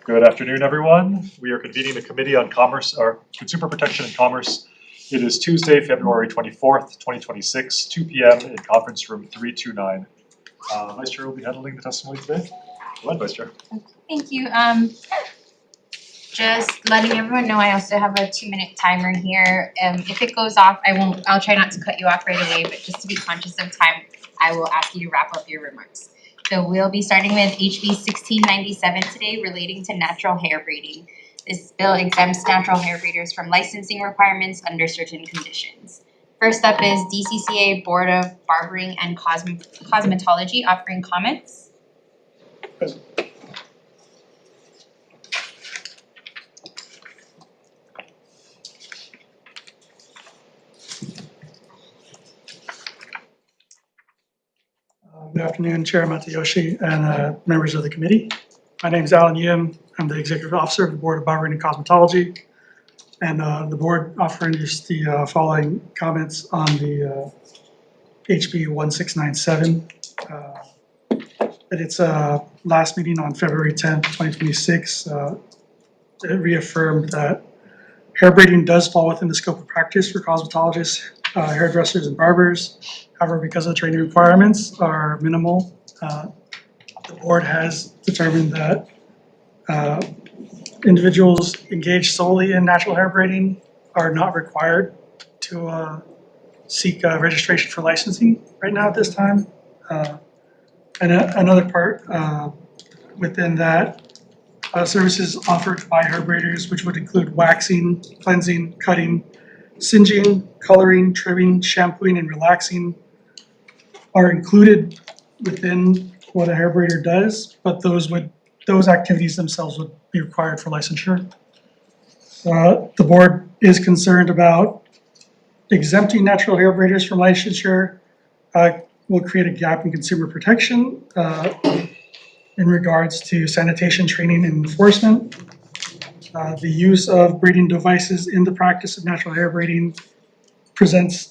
Good afternoon, everyone. We are convening the Committee on Commerce, or Consumer Protection and Commerce. It is Tuesday, February 24th, 2026, 2 p.m. in Conference Room 329. Vice Chair will be handling the testimony today. Go ahead, Vice Chair. Thank you. Just letting everyone know, I also have a 2-minute timer here. If it goes off, I'll try not to cut you off right away, but just to be conscious of time, I will ask you to wrap up your remarks. So we'll be starting with HB 1697 today, relating to natural hair braiding. This bill exempts natural hair braiders from licensing requirements under certain conditions. First up is DCCA Board of Barbering and Cosmetology offering comments. Good afternoon, Chair Matayoshi and members of the committee. My name is Alan Yim. I'm the Executive Officer of the Board of Barbering and Cosmetology. And the board offering just the following comments on the HB 1697. At its last meeting on February 10th, 2026, it reaffirmed that hair braiding does fall within the scope of practice for cosmetologists, hairdressers, and barbers. However, because the training requirements are minimal, the board has determined that individuals engaged solely in natural hair braiding are not required to seek registration for licensing right now at this time. And another part within that, services offered by hair braiders, which would include waxing, cleansing, cutting, singeing, coloring, trimming, shampooing, and relaxing, are included within what a hair braider does, but those activities themselves would be required for licensure. The board is concerned about exempting natural hair braiders from licensure will create a gap in consumer protection in regards to sanitation training and enforcement. The use of braiding devices in the practice of natural hair braiding presents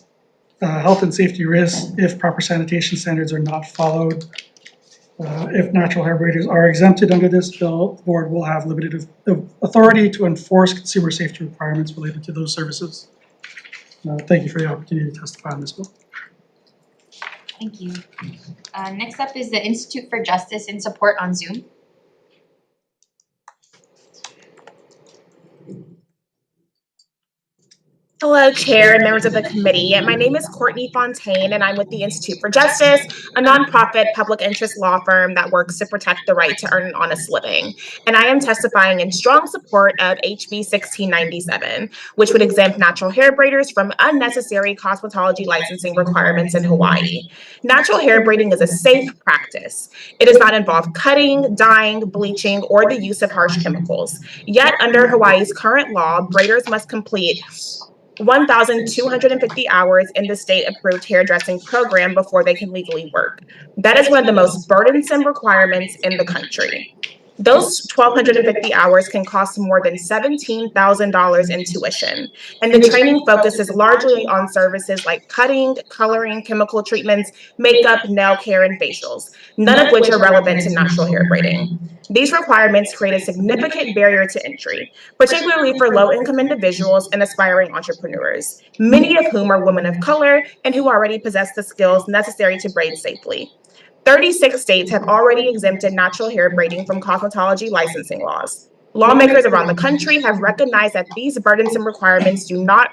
health and safety risks if proper sanitation standards are not followed. If natural hair braiders are exempted under this bill, the board will have limited authority to enforce consumer safety requirements related to those services. Thank you for the opportunity to testify on this bill. Thank you. Next up is the Institute for Justice in Support on Zoom. Hello, Chair and members of the committee. My name is Courtney Fontaine, and I'm with the Institute for Justice, a nonprofit public interest law firm that works to protect the right to earn an honest living. And I am testifying in strong support of HB 1697, which would exempt natural hair braiders from unnecessary cosmetology licensing requirements in Hawaii. Natural hair braiding is a safe practice. It does not involve cutting, dyeing, bleaching, or the use of harsh chemicals. Yet, under Hawaii's current law, braiders must complete 1,250 hours in the state-approved hairdressing program before they can legally work. That is one of the most burdensome requirements in the country. Those 1,250 hours can cost more than $17,000 in tuition, and the training focuses largely on services like cutting, coloring, chemical treatments, makeup, nail care, and facials, none of which are relevant to natural hair braiding. These requirements create a significant barrier to entry, particularly for low-income individuals and aspiring entrepreneurs, many of whom are women of color and who already possess the skills necessary to braid safely. 36 states have already exempted natural hair braiding from cosmetology licensing laws. Lawmakers around the country have recognized that these burdensome requirements do not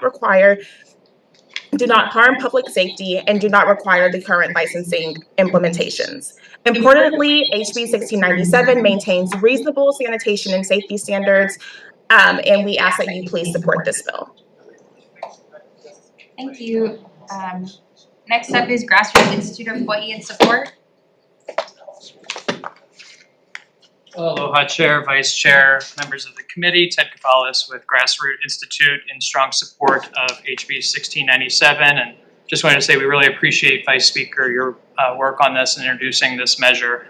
harm public safety and do not require the current licensing implementations. Importantly, HB 1697 maintains reasonable sanitation and safety standards, and we ask that you please support this bill. Thank you. Next up is Grassroots Institute of Hawaii in Support. Aloha, Chair, Vice Chair, members of the committee. Ted Kafalis with Grassroots Institute in strong support of HB 1697. And just wanted to say we really appreciate, Vice Speaker, your work on this and introducing this measure.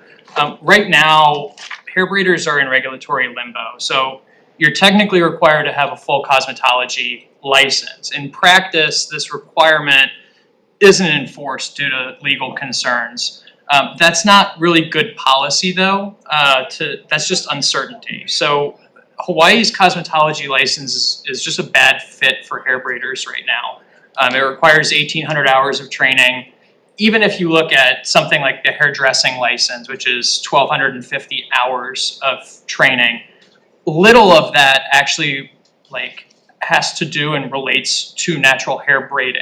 Right now, hair braiders are in regulatory limbo. So you're technically required to have a full cosmetology license. In practice, this requirement isn't enforced due to legal concerns. That's not really good policy though, that's just uncertainty. So Hawaii's cosmetology license is just a bad fit for hair braiders right now. It requires 1,800 hours of training. Even if you look at something like the hairdressing license, which is 1,250 hours of training, little of that actually has to do and relates to natural hair braiding.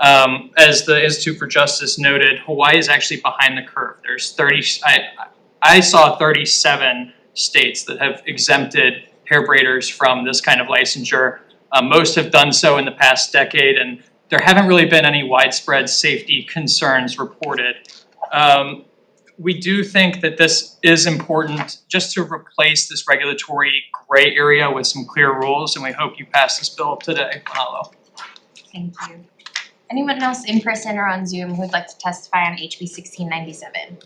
As the Institute for Justice noted, Hawaii is actually behind the curve. There's I saw 37 states that have exempted hair braiders from this kind of licensure. Most have done so in the past decade, and there haven't really been any widespread safety concerns reported. We do think that this is important just to replace this regulatory gray area with some clear rules, and we hope you pass this bill today. Mahalo. Thank you. Anyone else in person or on Zoom who would like to testify on HB 1697?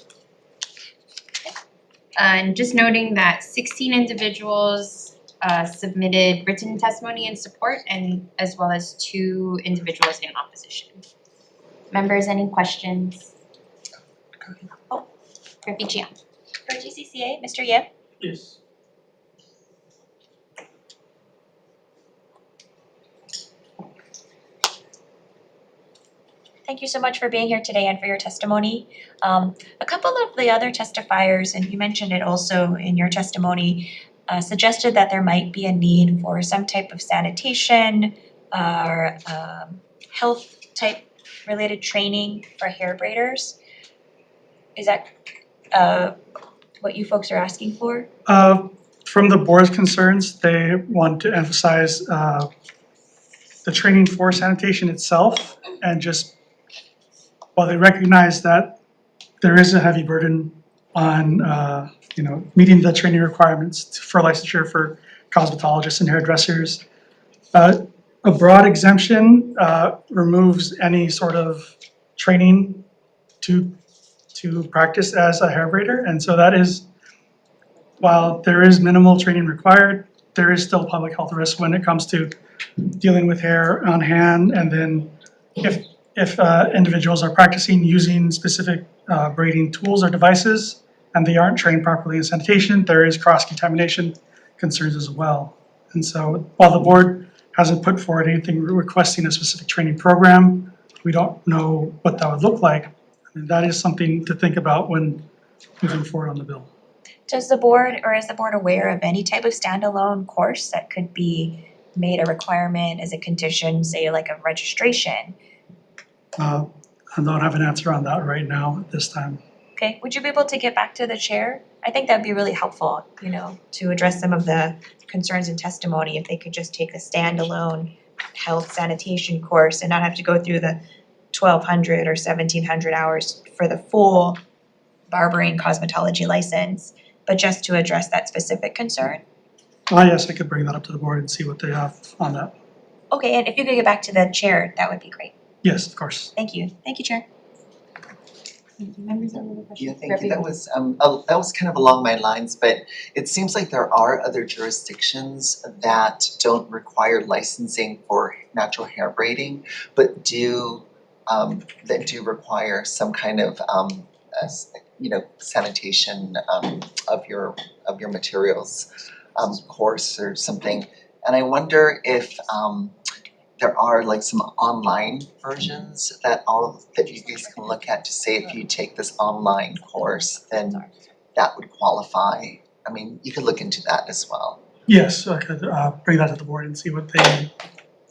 And just noting that 16 individuals submitted written testimony in support, and as well as 2 individuals in opposition. Members, any questions? Oh, Griffey Chiang. For GCCA, Mr. Yip? Yes. Thank you so much for being here today and for your testimony. A couple of the other testifiers, and you mentioned it also in your testimony, suggested that there might be a need for some type of sanitation or health type related training for hair braiders. Is that what you folks are asking for? From the board's concerns, they want to emphasize the training for sanitation itself, and just while they recognize that there is a heavy burden on meeting the training requirements for licensure for cosmetologists and hairdressers, a broad exemption removes any sort of training to practice as a hair braider, and so that is, while there is minimal training required, there is still public health risk when it comes to dealing with hair on hand, and then if individuals are practicing using specific braiding tools or devices and they aren't trained properly in sanitation, there is cross-contamination concerns as well. And so while the board hasn't put forward anything requesting a specific training program, we don't know what that would look like. And that is something to think about when moving forward on the bill. Does the board, or is the board aware of any type of standalone course that could be made a requirement as a condition, say like a registration? I don't have an answer on that right now at this time. Okay, would you be able to get back to the chair? I think that'd be really helpful, to address some of the concerns in testimony, if they could just take a standalone health sanitation course and not have to go through the 1,200 or 1,700 hours for the full barbering cosmetology license, but just to address that specific concern. Yes, I could bring that up to the board and see what they have on that. Okay, and if you could get back to the chair, that would be great. Yes, of course. Thank you. Thank you, Chair. Thank you. Members, any other questions? Yeah, thank you. That was kind of along my lines, but it seems like there are other jurisdictions that don't require licensing for natural hair braiding, but that do require some kind of sanitation of your materials course or something. And I wonder if there are like some online versions that you guys can look at to say if you take this online course, then that would qualify. I mean, you could look into that as well. Yes, I could bring that to the board and see what they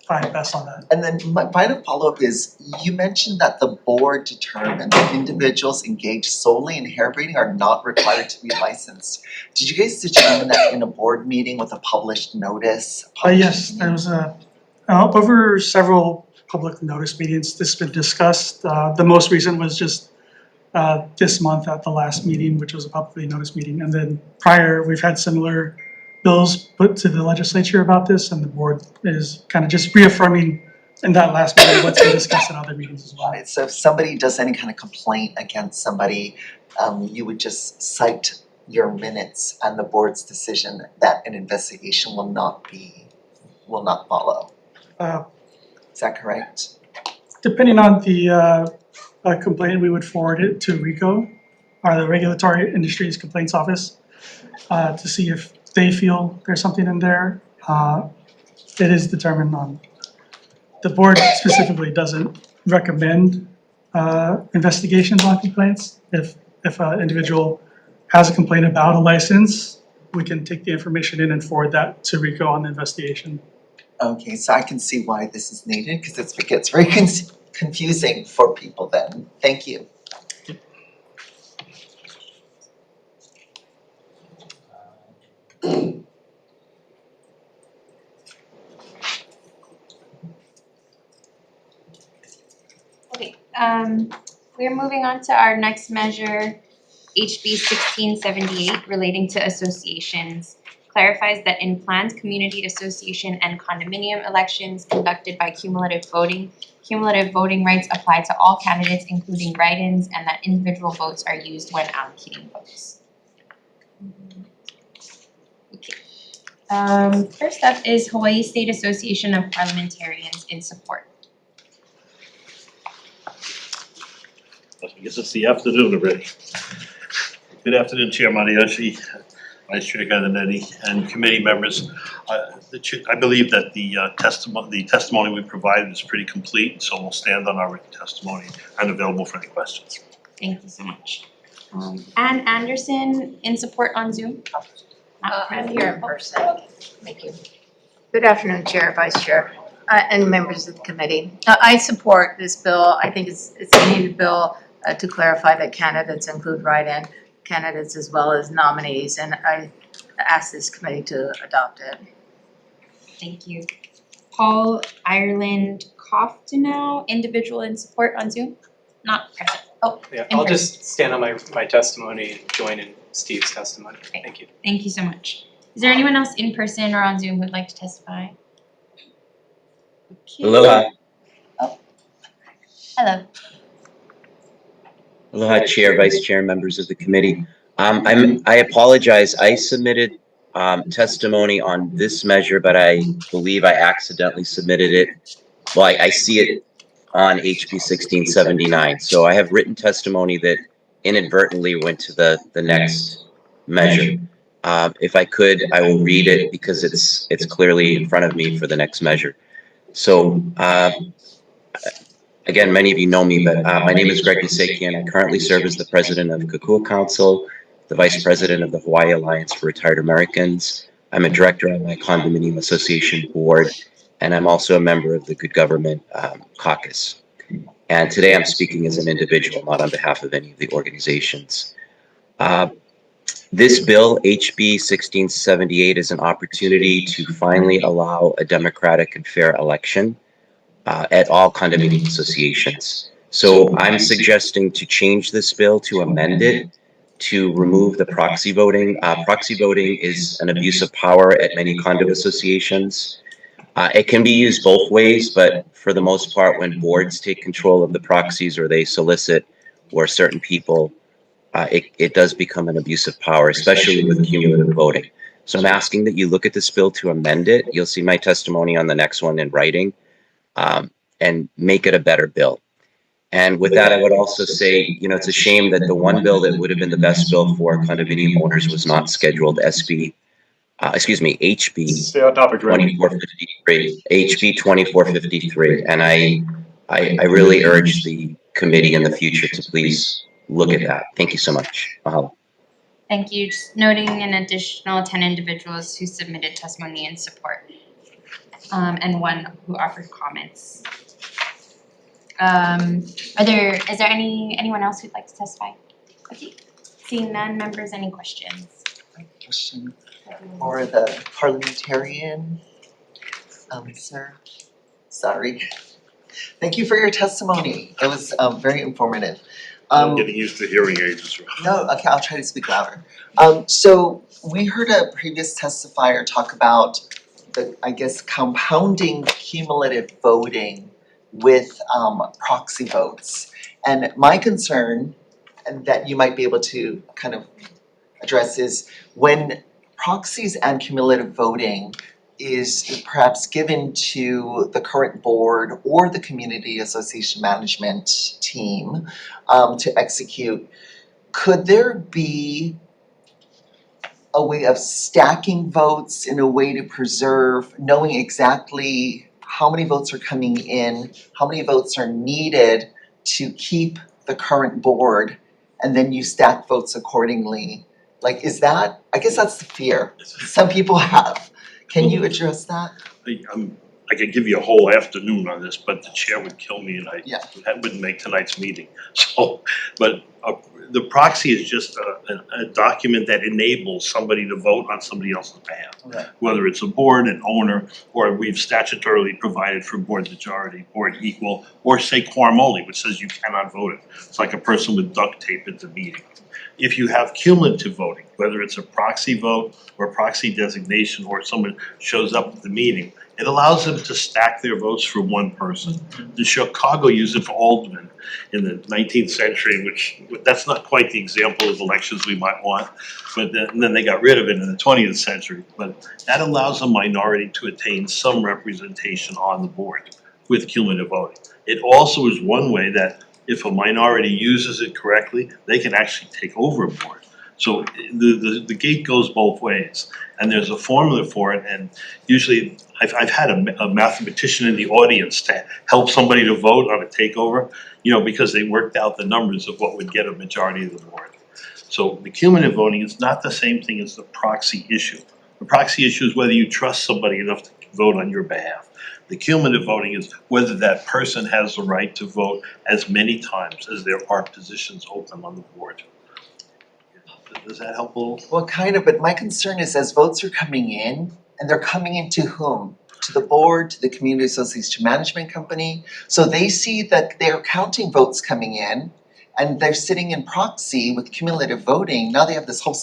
find best on that. And then my final follow-up is, you mentioned that the board determined that individuals engaged solely in hair braiding are not required to be licensed. Did you guys determine that in a board meeting with a published notice? Yes, there was over several public notice meetings this has been discussed. The most recent was just this month at the last meeting, which was a publicly noticed meeting. And then prior, we've had similar bills put to the legislature about this, and the board is kind of just reaffirming in that last meeting what's been discussed in other meetings as well. Right, so if somebody does any kind of complaint against somebody, you would just cite your minutes and the board's decision that an investigation will not follow. Is that correct? Depending on the complaint, we would forward it to RICO or the Regulatory Industries Complaints Office, to see if they feel there's something in there. It is determined on, the board specifically doesn't recommend investigations on complaints. If an individual has a complaint about a license, we can take the information in and forward that to RICO on the investigation. Okay, so I can see why this is needed, because it gets very confusing for people then. Thank you. Okay, we're moving on to our next measure, HB 1678, relating to associations. Clarifies that in planned community association and condominium elections conducted by cumulative voting rights apply to all candidates, including write-ins, and that individual votes are used when allocating votes. Okay. First up is Hawaii State Association of Parliamentarians in support. I guess it's the afternoon already. Good afternoon, Chair Mariachi, Vice Chair Gandanetti, and committee members. I believe that the testimony we provided is pretty complete, so we'll stand on our written testimony and available for any questions. Thank you so much. Ann Anderson in support on Zoom. I'm here in person. Thank you. Good afternoon, Chair, Vice Chair, and members of the committee. I support this bill. I think it's a needed bill to clarify that candidates include write-in candidates as well as nominees, and I ask this committee to adopt it. Thank you. Paul Ireland Coftenow, individual in support on Zoom, not present. Oh, Yeah, in I'll person. just stand on my testimony and join in Steve's testimony. Thank you. Thank you so much. Is there anyone else in person or on Zoom who'd like to testify? Okay. Aloha. Hello. Aloha, Chair, Vice Chair, members of the committee. I apologize. I submitted testimony on this measure, but I believe I accidentally submitted it. Well, I see it on HB 1679. So I have written testimony that inadvertently went to the next measure. If I could, I will read it because it's clearly in front of me for the next measure. So again, many of you know me, but my name is Greg Nisakian. I currently serve as the president of Kokua Council, the vice president of the Hawaii Alliance for Retired Americans. I'm a director on my condominium association board, and I'm also a member of the Good Government Caucus. And today I'm speaking as an individual, not on behalf of any of the organizations. This bill, HB 1678, is an opportunity to finally allow a democratic and fair election at all condominium associations. So I'm suggesting to change this bill, to amend it, to remove the proxy voting. Proxy voting is an abuse of power at many condo associations. It can be used both ways, but for the most part, when boards take control of the proxies or they solicit or certain people, it does become an abuse of power, especially with cumulative voting. So I'm asking that you look at this bill to amend it. You'll see my testimony on the next one in writing, and make it a better bill. And with that, I would also say, you know, it's a shame that the one bill that would have been the best bill for condominium owners was not scheduled HB Stay on topic, Ray. 2453, HB 2453. And I really urge the committee in the future to please look at that. Thank you so much. Mahalo. Thank you. Just noting an additional 10 individuals who submitted testimony in support, and one who offered comments. Is there anyone else who'd like to testify? Okay, seeing none, members, any questions? Question for the parliamentarian, sir. Sorry. Thank you for your testimony. It was very informative. I'm getting used to hearing aids as well. No, okay, I'll try to speak louder. So we heard a previous testifier talk about the, I guess, compounding cumulative voting with proxy votes. And my concern, and that you might be able to kind of address, is when proxies and cumulative voting is perhaps given to the current board or the community association management team to execute, could there be a way of stacking votes in a way to preserve, knowing exactly how many votes are coming in, how many votes are needed to keep the current board, and then you stack votes accordingly? Like, is that, I guess that's the fear some people have. Can you address that? I could give you a whole afternoon on this, but the chair would kill me and Yeah. that wouldn't make tonight's meeting. So, but the proxy is just a document that enables somebody to vote on somebody else's behalf. Right. Whether it's a board, an owner, or we've statutorily provided for board majority, board equal, or say quorum only, which says you cannot vote it. It's like a person with duct tape at the meeting. If you have cumulative voting, whether it's a proxy vote or a proxy designation or someone shows up at the meeting, it allows them to stack their votes for one person. The Chicago used it for aldermen in the 19th century, which that's not quite the example of elections we might want, but then they got rid of it in the 20th century. But that allows a minority to attain some representation on the board with cumulative voting. It also is one way that if a minority uses it correctly, they can actually take over a board. So the gate goes both ways, and there's a formula for it, and usually I've had a mathematician in the audience to help somebody to vote on a takeover, you know, because they worked out the numbers of what would get a majority of the board. So the cumulative voting is not the same thing as the proxy issue. The proxy issue is whether you trust somebody enough to vote on your behalf. The cumulative voting is whether that person has the right to vote as many times as there are positions open on the board. Does that help a little? Well, kind of, but my concern is as votes are coming in, and they're coming into whom? To the board, to the community association management company. So they see that they're counting votes coming in, and they're sitting in proxy with cumulative voting. Now they have this whole,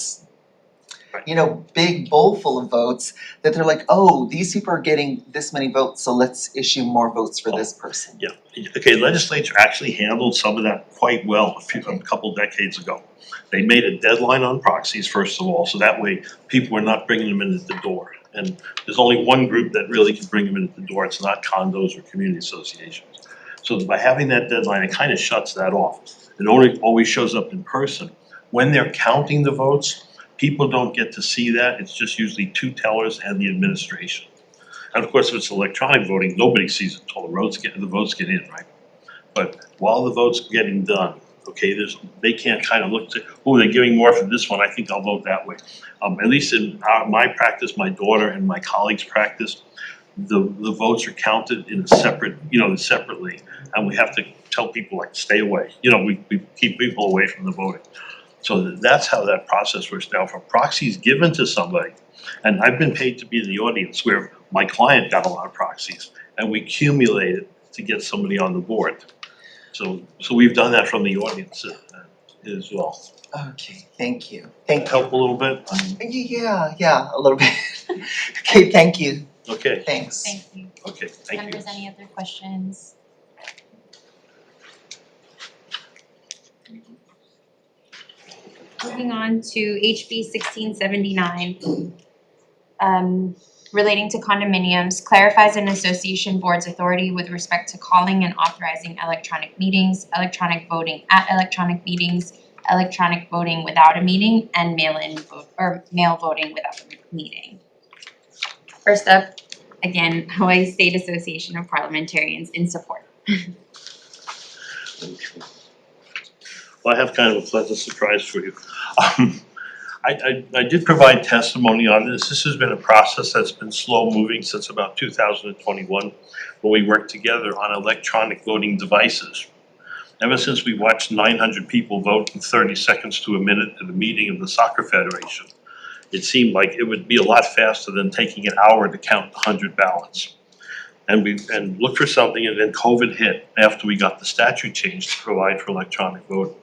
you know, big bowl full of votes that they're like, oh, these people are getting this many votes, so let's issue more votes for this person. Yeah, okay, legislature actually handled some of that quite well a couple decades ago. They made a deadline on proxies, first of all, so that way people were not bringing them in at the door. And there's only one group that really can bring them in at the door, it's not condos or community associations. So by having that deadline, it kind of shuts that off. It only always shows up in person. When they're counting the votes, people don't get to see that, it's just usually two tellers and the administration. And of course, if it's electronic voting, nobody sees it until the votes get in, right? But while the vote's getting done, okay, they can't kind of look to, oh, they're giving more for this one, I think I'll vote that way. At least in my practice, my daughter and my colleagues' practice, the votes are counted in a separate, you know, separately, and we have to tell people like, stay away. You know, we keep people away from the voting. So that's how that process works now. For proxies given to somebody, and I've been paid to be in the audience where my client got a lot of proxies, and we accumulated to get somebody on the board. So we've done that from the audience as well. Okay, thank you. Thank you. Help a little bit? Yeah, a little bit. Okay, thank you. Okay, Thanks. Thank you. okay, thank you. Members, any other questions? Moving on to HB 1679, relating to condominiums, clarifies an association board's authority with respect to calling and authorizing electronic meetings, electronic voting at electronic meetings, electronic voting without a meeting, and mail-in vote or mail voting without a meeting. First up, again, Hawaii State Association of Parliamentarians in support. Well, I have kind of a pleasant surprise for you. I did provide testimony on this. This has been a process that's been slow moving since about 2021, when we worked together on electronic voting devices. Ever since we watched 900 people vote in 30 seconds to a minute at a meeting of the Soccer Federation, it seemed like it would be a lot faster than taking an hour to count 100 ballots. And we looked for something, and then COVID hit after we got the statute changed to provide for electronic voting.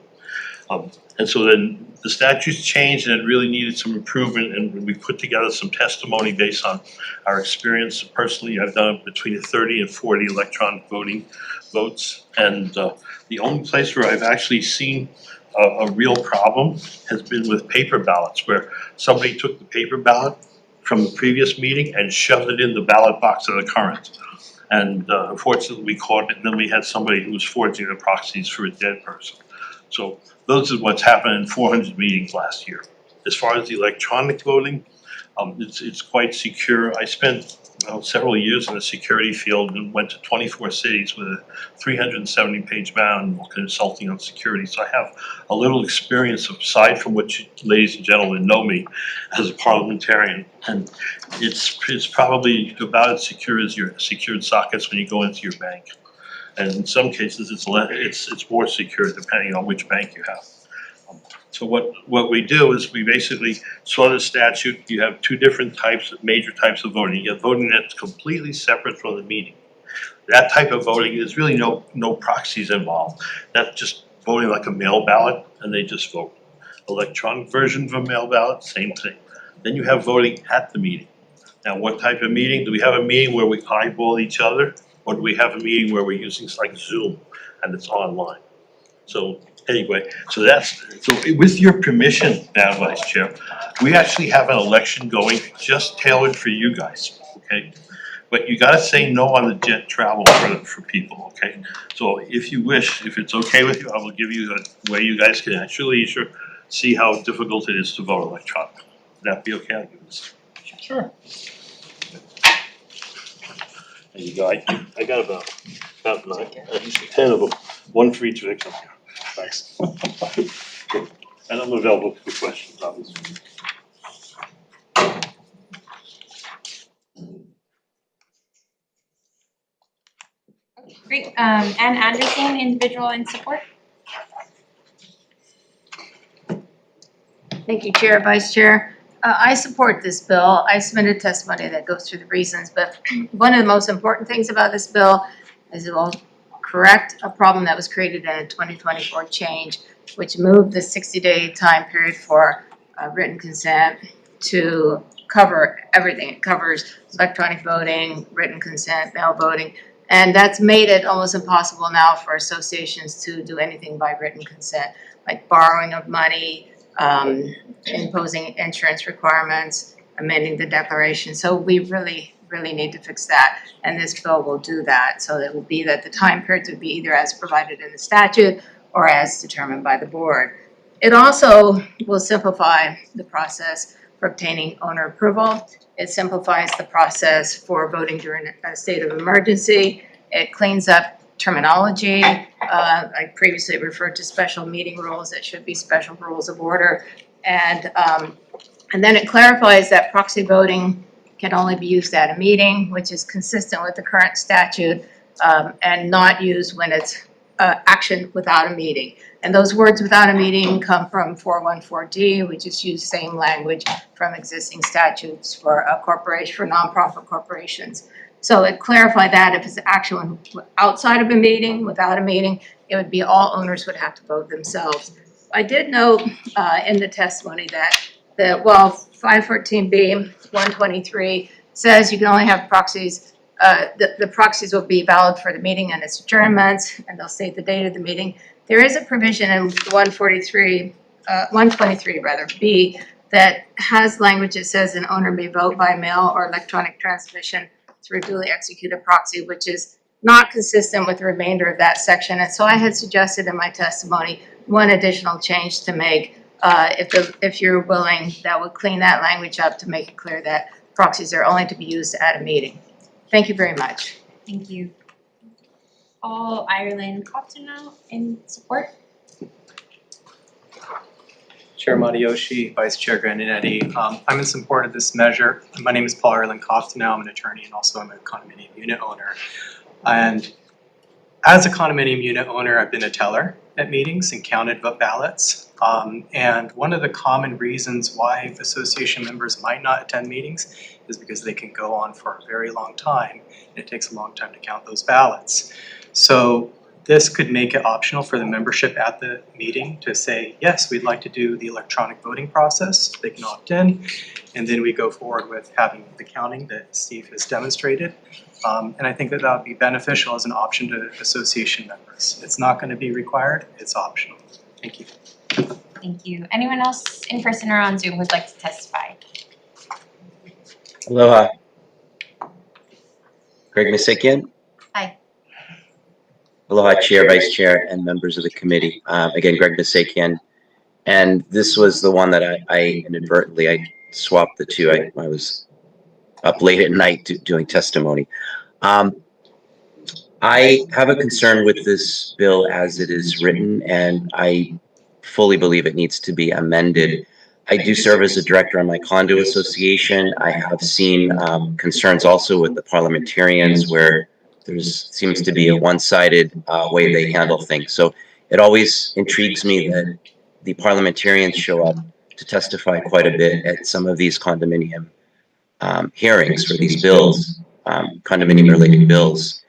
And so then the statutes changed, and it really needed some improvement, and we put together some testimony based on our experience. Personally, I've done between 30 and 40 electronic voting votes, and the only place where I've actually seen a real problem has been with paper ballots, where somebody took the paper ballot from the previous meeting and shoved it in the ballot box of the current. And unfortunately, we caught it, and then we had somebody who was forging the proxies for a dead person. So those are what's happened in 400 meetings last year. As far as the electronic voting, it's quite secure. I spent several years in the security field and went to 24 cities with a 370-page manual consulting on security. So I have a little experience aside from what you, ladies and gentlemen, know me as a parliamentarian. And it's probably about as secure as your secured sockets when you go into your bank. And in some cases, it's more secure depending on which bank you have. So what we do is we basically saw the statute. You have two different types, major types of voting. You have voting that's completely separate from the meeting. That type of voting, there's really no proxies involved. That's just voting like a mail ballot, and they just vote. Electronic version of a mail ballot, same thing. Then you have voting at the meeting. Now, what type of meeting? Do we have a meeting where we eyeball each other, or do we have a meeting where we're using like Zoom and it's online? So anyway, so with your permission, Madam Vice Chair, we actually have an election going just tailored for you guys, okay? But you gotta say no on the jet travel for people, okay? So if you wish, if it's okay with you, I will give you a way you guys can actually see how difficult it is to vote electronically. Would that be okay? I'll give this. Sure. There you go. I got about 9, at least 10 of them, one for each victim here. Thanks. And I'm available for questions, obviously. Great, Ann Anderson, individual in support. Thank you, Chair, Vice Chair. I support this bill. I submitted testimony that goes through the reasons, but one of the most important things about this bill is it will correct a problem that was created in a 2024 change, which moved the 60-day time period for written consent to cover everything. It covers electronic voting, written consent, mail voting, and that's made it almost impossible now for associations to do anything by written consent, like borrowing of money, imposing insurance requirements, amending the declaration. So we really need to fix that, and this bill will do that. So it will be that the time period would be either as provided in the statute or as determined by the board. It also will simplify the process for obtaining owner approval. It simplifies the process for voting during a state of emergency. It cleans up terminology. I previously referred to special meeting rules. It should be special rules of order. And then it clarifies that proxy voting can only be used at a meeting, which is consistent with the current statute, and not used when it's action without a meeting. And those words without a meeting come from 414D. We just use same language from existing statutes for a corporation, for nonprofit corporations. So it clarified that if it's action outside of a meeting, without a meeting, it would be all owners would have to vote themselves. I did note in the testimony that 514B 123 says you can only have proxies, the proxies will be valid for the meeting and its adjournments, and they'll state the date of the meeting. There is a provision in 123 B that has language that says an owner may vote by mail or electronic transmission through duly executed proxy, which is not consistent with the remainder of that section. And so I had suggested in my testimony one additional change to make, if you're willing, that would clean that language up to make it clear that proxies are only to be used at a meeting. Thank you very much. Thank you. Paul Ireland Coptonow in support. Chair Matayoshi, Vice Chair Grandinetti. I'm in support of this measure. My name is Paul Ireland Coptonow. I'm an attorney and also I'm a condominium unit owner. And as a condominium unit owner, I've been a teller at meetings and counted ballots. And one of the common reasons why association members might not attend meetings is because they can go on for a very long time and it takes a long time to count those ballots. So this could make it optional for the membership at the meeting to say, yes, we'd like to do the electronic voting process. They can opt in, and then we go forward with having the counting that Steve has demonstrated. And I think that would be beneficial as an option to association members. It's not going to be required, it's optional. Thank you. Thank you. Anyone else in person or on Zoom would like to testify? Aloha. Greg Misakian. Hi. Aloha Chair, Vice Chair, and members of the committee. Again, Greg Nisakian. And this was the one that I inadvertently, I swapped the two. I was up late at night doing testimony. I have a concern with this bill as it is written, and I fully believe it needs to be amended. I do serve as a director on my condo association. I have seen concerns also with the parliamentarians where there seems to be a one-sided way they handle things. So it always intrigues me that the parliamentarians show up to testify quite a bit at some of these condominium hearings for these bills, condominium-related bills,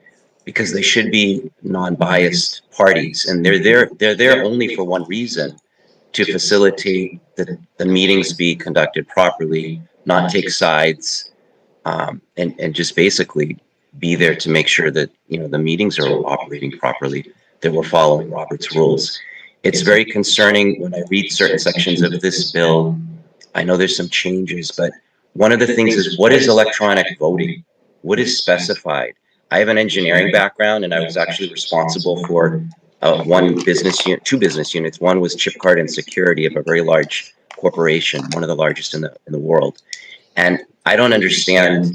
because they should be non-biased parties, and they're there only for one reason: to facilitate the meetings be conducted properly, not take sides, and just basically be there to make sure that the meetings are operating properly, that we're following Robert's rules. It's very concerning when I read certain sections of this bill. I know there's some changes, but one of the things is, what is electronic voting? What is specified? I have an engineering background, and I was actually responsible for one business unit, two business units. One was chip card and security of a very large corporation, one of the largest in the world. And I don't understand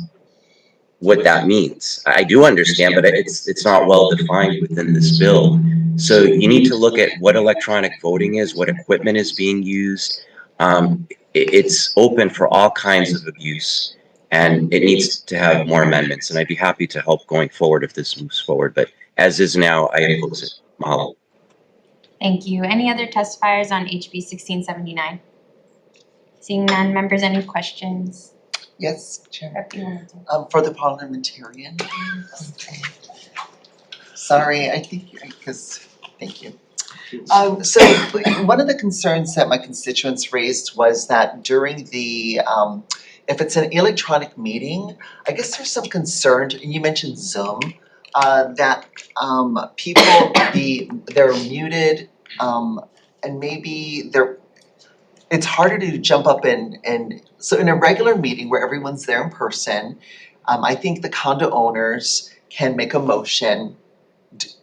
what that means. I do understand, but it's not well defined within this bill. So you need to look at what electronic voting is, what equipment is being used. It's open for all kinds of abuse, and it needs to have more amendments. And I'd be happy to help going forward if this moves forward. But as is now, I oppose it. Mahalo. Thank you. Any other testifiers on HB 1679? Seeing none, members, any questions? Yes, Chair. Rep. Hamilton. For the parliamentarian. Sorry, I think, thank you. So one of the concerns that my constituents raised was that during the, if it's an electronic meeting, I guess there's some concern, and you mentioned Zoom, that people they're muted, and maybe it's harder to jump up and so in a regular meeting where everyone's there in person, I think the condo owners can make a motion,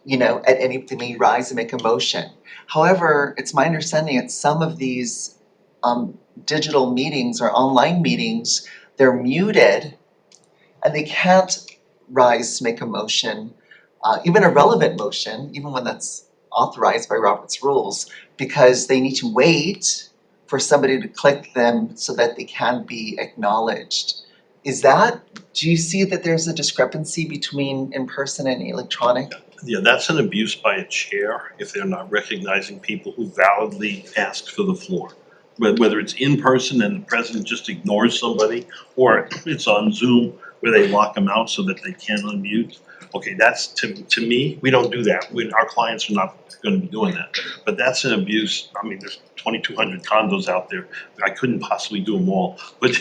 they may rise and make a motion. However, it's my understanding that some of these digital meetings or online meetings, they're muted and they can't rise to make a motion, even a relevant motion, even one that's authorized by Robert's rules, because they need to wait for somebody to click them so that they can be acknowledged. Do you see that there's a discrepancy between in-person and electronic? Yeah, that's an abuse by a chair if they're not recognizing people who validly asked for the floor. Whether it's in person and the president just ignores somebody, or it's on Zoom where they lock them out so that they can't unmute. Okay, that's to me, we don't do that. Our clients are not gonna be doing that. But that's an abuse. I mean, there's 2,200 condos out there. I couldn't possibly do them all, but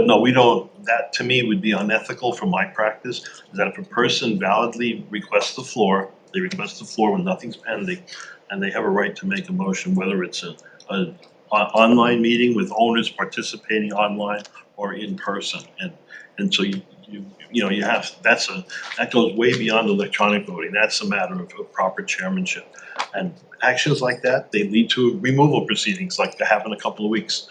no, we don't. That to me would be unethical from my practice, is that if a person validly requests the floor, they request the floor when nothing's pending, and they have a right to make a motion, whether it's an online meeting with owners participating online or in person. And so you have, that goes way beyond electronic voting. That's a matter of proper chairmanship. And actions like that, they lead to removal proceedings like that happen a couple of weeks,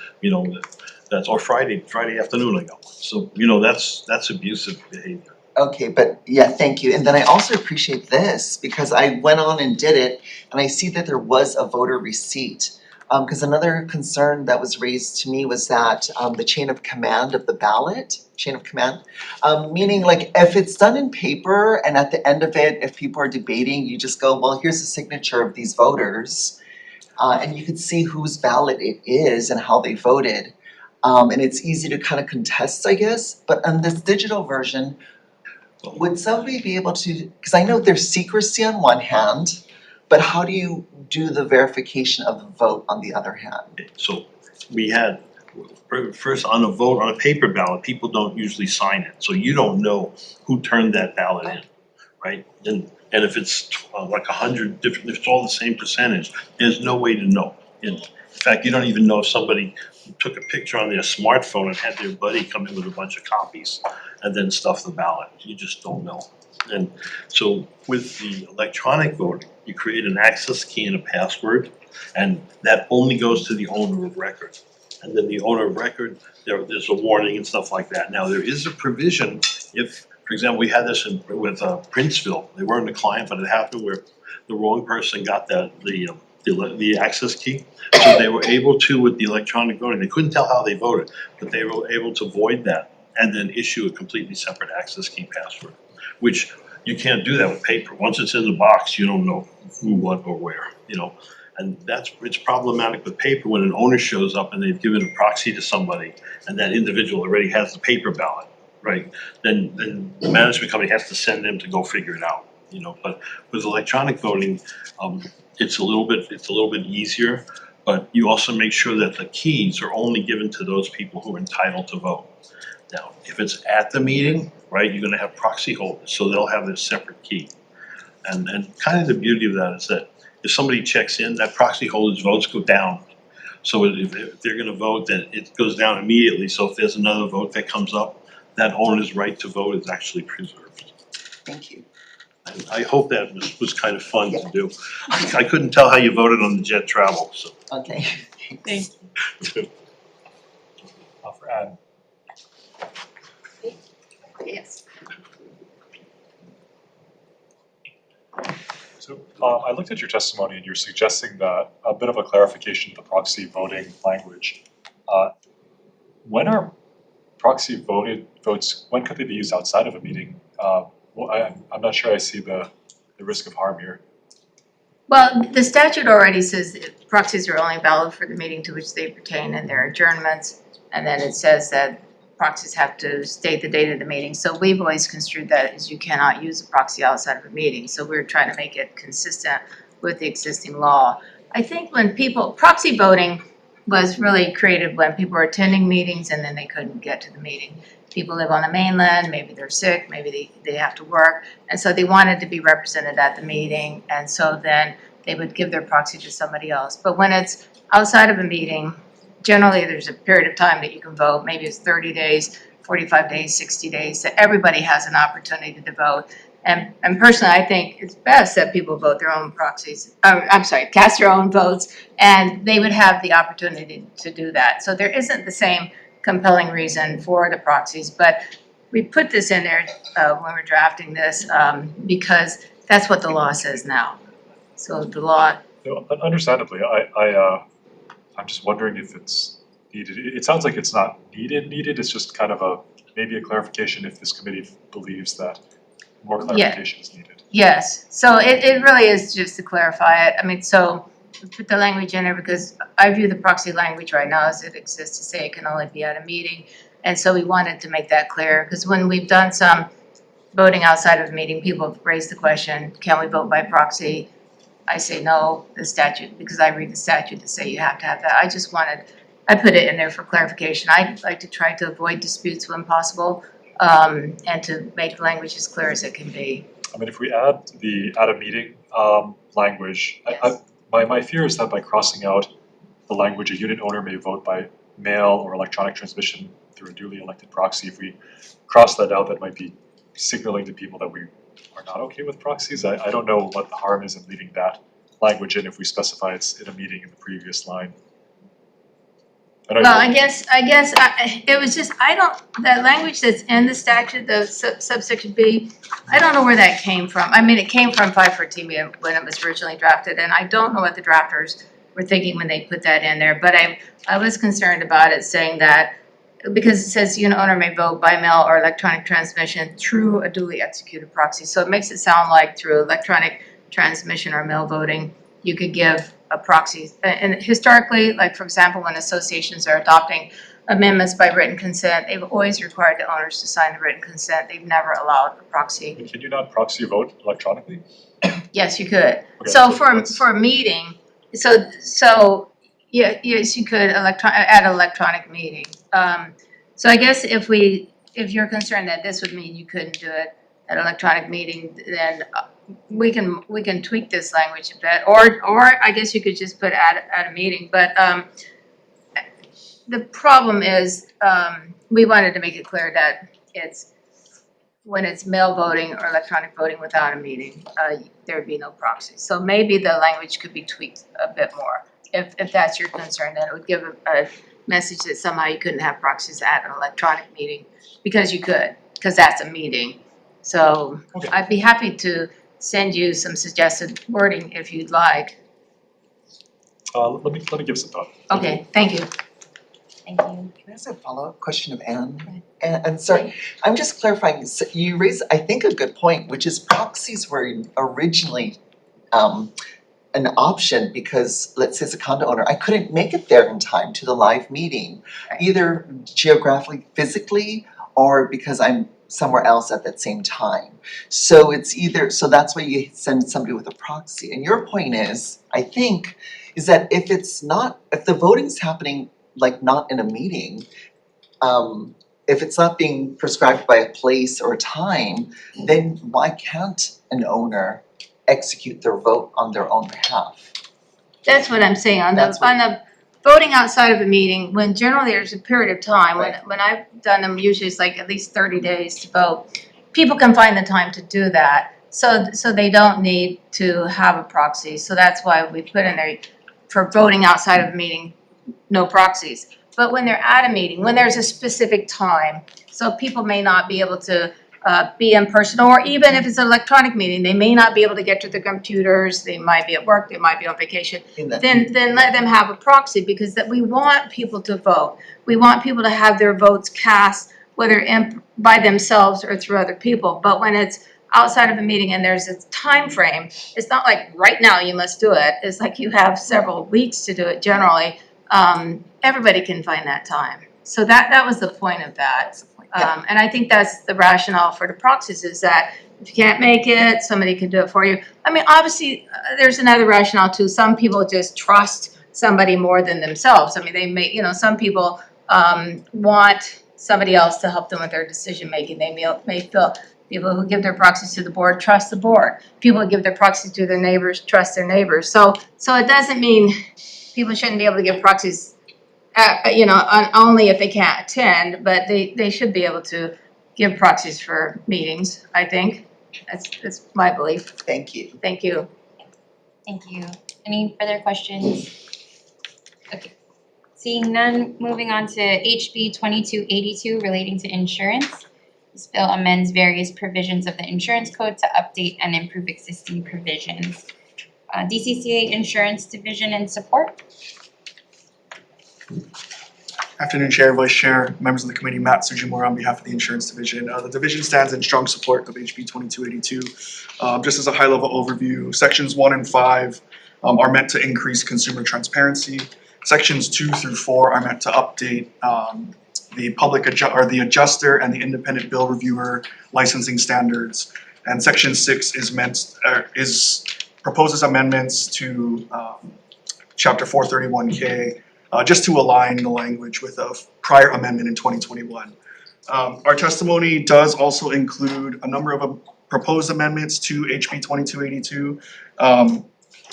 that's, or Friday afternoon ago. So, that's abusive behavior. Okay, but yeah, thank you. And then I also appreciate this because I went on and did it and I see that there was a voter receipt. Because another concern that was raised to me was that the chain of command of the ballot, meaning like if it's done in paper and at the end of it, if people are debating, you just go, well, here's the signature of these voters. And you can see whose ballot it is and how they voted. And it's easy to kind of contest, I guess. But on this digital version, would somebody be able to, because I know there's secrecy on one hand, but how do you do the verification of the vote on the other hand? So we had, first on a vote on a paper ballot, people don't usually sign it. So you don't know who turned that ballot in, right? And if it's like 100 different, if it's all the same percentage, there's no way to know. In fact, you don't even know if somebody took a picture on their smartphone and had their buddy come in with a bunch of copies and then stuff the ballot. You just don't know. And so with the electronic voting, you create an access key and a password, and that only goes to the owner of record. And then the owner of record, there's a warning and stuff like that. Now, there is a provision if, for example, we had this with Princeville. They weren't a client, but it happened where the wrong person got the access key. So they were able to, with the electronic voting, they couldn't tell how they voted, but they were able to void that and then issue a completely separate access key password, which you can't do that with paper. Once it's in the box, you don't know who, what, or where, you know. And it's problematic with paper when an owner shows up and they've given a proxy to somebody and that individual already has the paper ballot, right? Then the management company has to send them to go figure it out, you know. But with electronic voting, it's a little bit easier, but you also make sure that the keys are only given to those people who are entitled to vote. Now, if it's at the meeting, right, you're gonna have proxy holders, so they'll have their separate key. And kind of the beauty of that is that if somebody checks in, that proxy holder's votes go down. So if they're gonna vote, then it goes down immediately. So if there's another vote that comes up, that owner's right to vote is actually preserved. Thank you. And I hope that was kind of fun to do. I couldn't tell how you voted on the jet travel, so. Okay, thanks. For Ann. Yes. So I looked at your testimony and you're suggesting that a bit of a clarification of the proxy voting language. When are proxy votes, when could they be used outside of a meeting? Well, I'm not sure I see the risk of harm here. Well, the statute already says that proxies are only valid for the meeting to which they pertain and their adjournments. And then it says that proxies have to state the date of the meeting. So we've always construed that as you cannot use a proxy outside of a meeting. So we're trying to make it consistent with the existing law. I think when proxy voting was really created when people were attending meetings and then they couldn't get to the meeting. People live on the mainland, maybe they're sick, maybe they have to work. And so they wanted to be represented at the meeting. And so then they would give their proxy to somebody else. But when it's outside of a meeting, generally there's a period of time that you can vote. Maybe it's 30 days, 45 days, 60 days, that everybody has an opportunity to vote. And personally, I think it's best that people vote their own proxies, cast their own votes, and they would have the opportunity to do that. So there isn't the same compelling reason for the proxies, but we put this in there when we're drafting this because that's what the law says now. So the law. You know, understandably, I'm just wondering if it's needed. It sounds like it's not needed. It's just kind of maybe a clarification if this committee believes that more clarification is needed. Yes, so it really is just to clarify it. I mean, so we put the language in there because I view the proxy language right now as it exists to say it can only be at a meeting. And so we wanted to make that clear because when we've done some voting outside of a meeting, people have raised the question, can we vote by proxy? I say no, the statute, because I read the statute to say you have to have that. I put it in there for clarification. I like to try to avoid disputes when possible. And to make the language as clear as it can be. I mean, if we add the at a meeting language, Yes. my fear is that by crossing out the language, a unit owner may vote by mail or electronic transmission through a duly elected proxy. If we cross that out, that might be signaling to people that we are not okay with proxies. I don't know what the harm is in leaving that language in if we specify it's in a meeting in the previous line. Well, I guess it was just, that language that's in the statute, the subsection B, I don't know where that came from. I mean, it came from 514 when it was originally drafted, and I don't know what the drafters were thinking when they put that in there, but I was concerned about it saying that, because it says unit owner may vote by mail or electronic transmission through a duly executed proxy. So it makes it sound like through electronic transmission or mail voting, you could give a proxy. And historically, like for example, when associations are adopting amendments by written consent, they've always required the owners to sign the written consent. They've never allowed a proxy. Can you not proxy vote electronically? Yes, you could. Okay, So for a meeting, so yeah, yes, you could at an electronic meeting. So I guess if you're concerned that this would mean you couldn't do it at an electronic meeting, then we can tweak this language a bit, or I guess you could just put at a meeting. But the problem is we wanted to make it clear that it's when it's mail voting or electronic voting without a meeting, there'd be no proxy. So maybe the language could be tweaked a bit more. If that's your concern, then it would give a message that somehow you couldn't have proxies at an electronic meeting, because you could, because that's a meeting. So Okay. I'd be happy to send you some suggested wording if you'd like. Let me give some thought. Okay, thank you. Thank you. Can I ask a follow-up question of Anne? And sorry, I'm just clarifying, so you raised, I think, a good point, which is proxies were originally an option because, let's say as a condo owner, I couldn't make it there in time to the live meeting, either geographically, physically, or because I'm somewhere else at that same time. So it's either, so that's why you send somebody with a proxy. And your point is, I think, is that if it's not, if the voting's happening like not in a meeting, if it's not being prescribed by a place or a time, then why can't an owner execute their vote on their own behalf? That's what I'm saying, on That's the voting outside of a meeting, when generally there's a period of time, Right. when I've done them, usually it's like at least 30 days to vote. People can find the time to do that, so they don't need to have a proxy, so that's why we put in there, for voting outside of a meeting, no proxies. But when they're at a meeting, when there's a specific time, so people may not be able to be in person, or even if it's an electronic meeting, they may not be able to get to their computers, they might be at work, they might be on vacation, then let them have a proxy, because that we want people to vote. We want people to have their votes cast, whether by themselves or through other people. But when it's outside of a meeting and there's a time frame, it's not like right now you must do it. It's like you have several weeks to do it generally. Everybody can find that time. So that was the point of that. And I think that's the rationale for the proxies, is that if you can't make it, somebody can do it for you. I mean, obviously, there's another rationale too. Some people just trust somebody more than themselves. I mean, they may, some people want somebody else to help them with their decision making. They may feel people who give their proxies to the board trust the board. People who give their proxies to their neighbors trust their neighbors. So it doesn't mean people shouldn't be able to give proxies, only if they can't attend, but they should be able to give proxies for meetings, I think. That's my belief. Thank you. Thank you. Thank you. Any further questions? Okay. Seeing none, moving on to HB 2282 relating to insurance. This bill amends various provisions of the insurance code to update and improve existing provisions. DCCA Insurance Division and Support. Afternoon, Chair, Vice Chair, members of the committee, Matt Sujimura on behalf of the Insurance Division. The division stands in strong support of HB 2282. Just as a high-level overview, Sections 1 and 5 are meant to increase consumer transparency. Sections 2 through 4 are meant to update the adjuster and the independent bill reviewer licensing standards. And Section 6 proposes amendments to Chapter 431K, just to align the language with a prior amendment in 2021. Our testimony does also include a number of proposed amendments to HB 2282,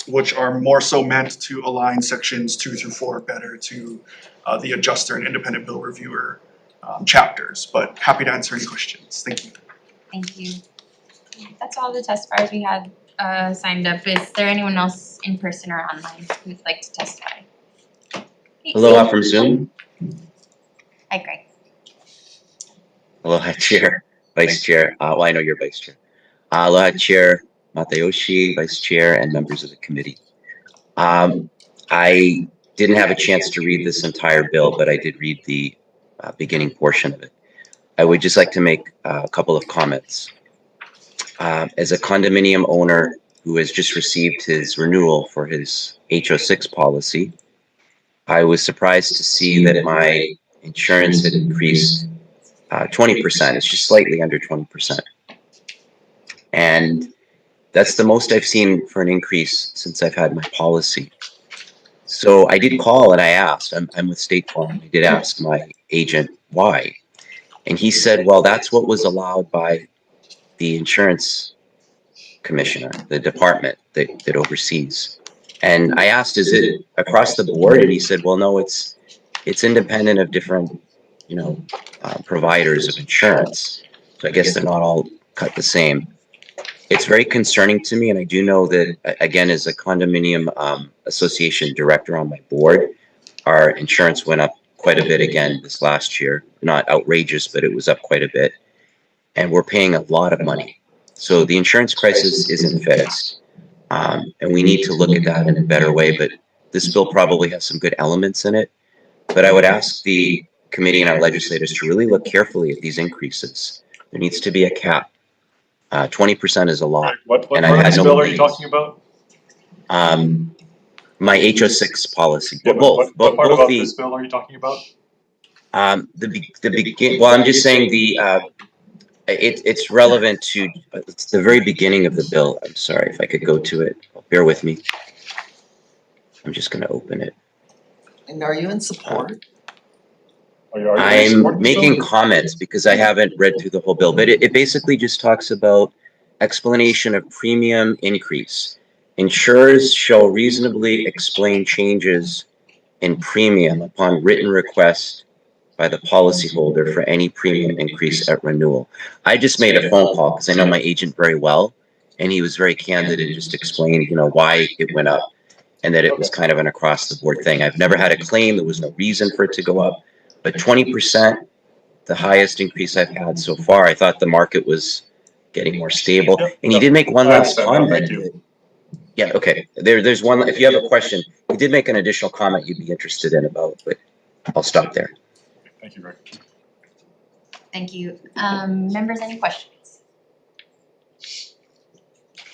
which are more so meant to align sections 2 through 4 better to the adjuster and independent bill reviewer chapters. But happy to answer any questions. Thank you. Thank you. That's all the testifiers we had signed up. Is there anyone else in person or online who'd like to testify? Aloha from Zoom. Hi, Greg. Aloha, Chair, Vice Chair. Well, I know you're Vice Chair. Aloha, Chair Matayoshi, Vice Chair, and members of the committee. I didn't have a chance to read this entire bill, but I did read the beginning portion of it. I would just like to make a couple of comments. As a condominium owner who has just received his renewal for his HO6 policy, I was surprised to see that my insurance had increased 20%. It's just slightly under 20%. And that's the most I've seen for an increase since I've had my policy. So I did call and I asked, I'm with State Farm, I did ask my agent why. And he said, well, that's what was allowed by the insurance commissioner, the department that oversees. And I asked, is it across the board? And he said, well, no, it's independent of different, providers of insurance. So I guess they're not all cut the same. It's very concerning to me, and I do know that, again, as a condominium association director on my board, our insurance went up quite a bit again this last year. Not outrageous, but it was up quite a bit. And we're paying a lot of money. So the insurance crisis isn't fixed. And we need to look at that in a better way, but this bill probably has some good elements in it. But I would ask the committee and our legislators to really look carefully at these increases. There needs to be a cap. 20% is a lot. What And part of I this know bill are you talking about? My HO6 policy, Yeah, both what part about the this bill are you talking about? well, I'm just saying it's relevant to, it's the very beginning of the bill. I'm sorry, if I could go to it, bear with me. I'm just gonna open it. And are you in support? Are you I'm supporting this making bill? comments because I haven't read through the whole bill, but it basically just talks about explanation of premium increase. Insurers shall reasonably explain changes in premium upon written request by the policyholder for any premium increase at renewal. I just made a phone call because I know my agent very well, and he was very candid and just explained, why it went up and that it was kind of an across the board thing. I've never had a claim. There was no reason for it to go up, but 20%, the highest increase I've had so far. I thought the market was getting more stable. And he did make one last comment. Yeah, okay. There's one, if you have a question, he did make an additional comment you'd be interested in about, but I'll stop there. Thank you, Rick. Thank you. Members, any questions?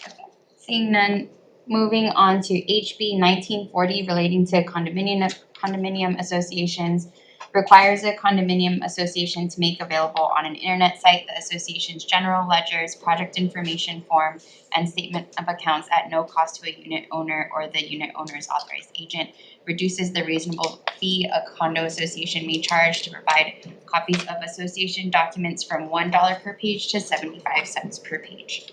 Okay. Seeing none, moving on to HB 1940 relating to condominium associations. Requires a condominium association to make available on an internet site the association's general ledgers, project information form, and statement of accounts at no cost to a unit owner or the unit owner's authorized agent. Reduces the reasonable fee a condo association may charge to provide copies of association documents from $1 per page to 75 cents per page.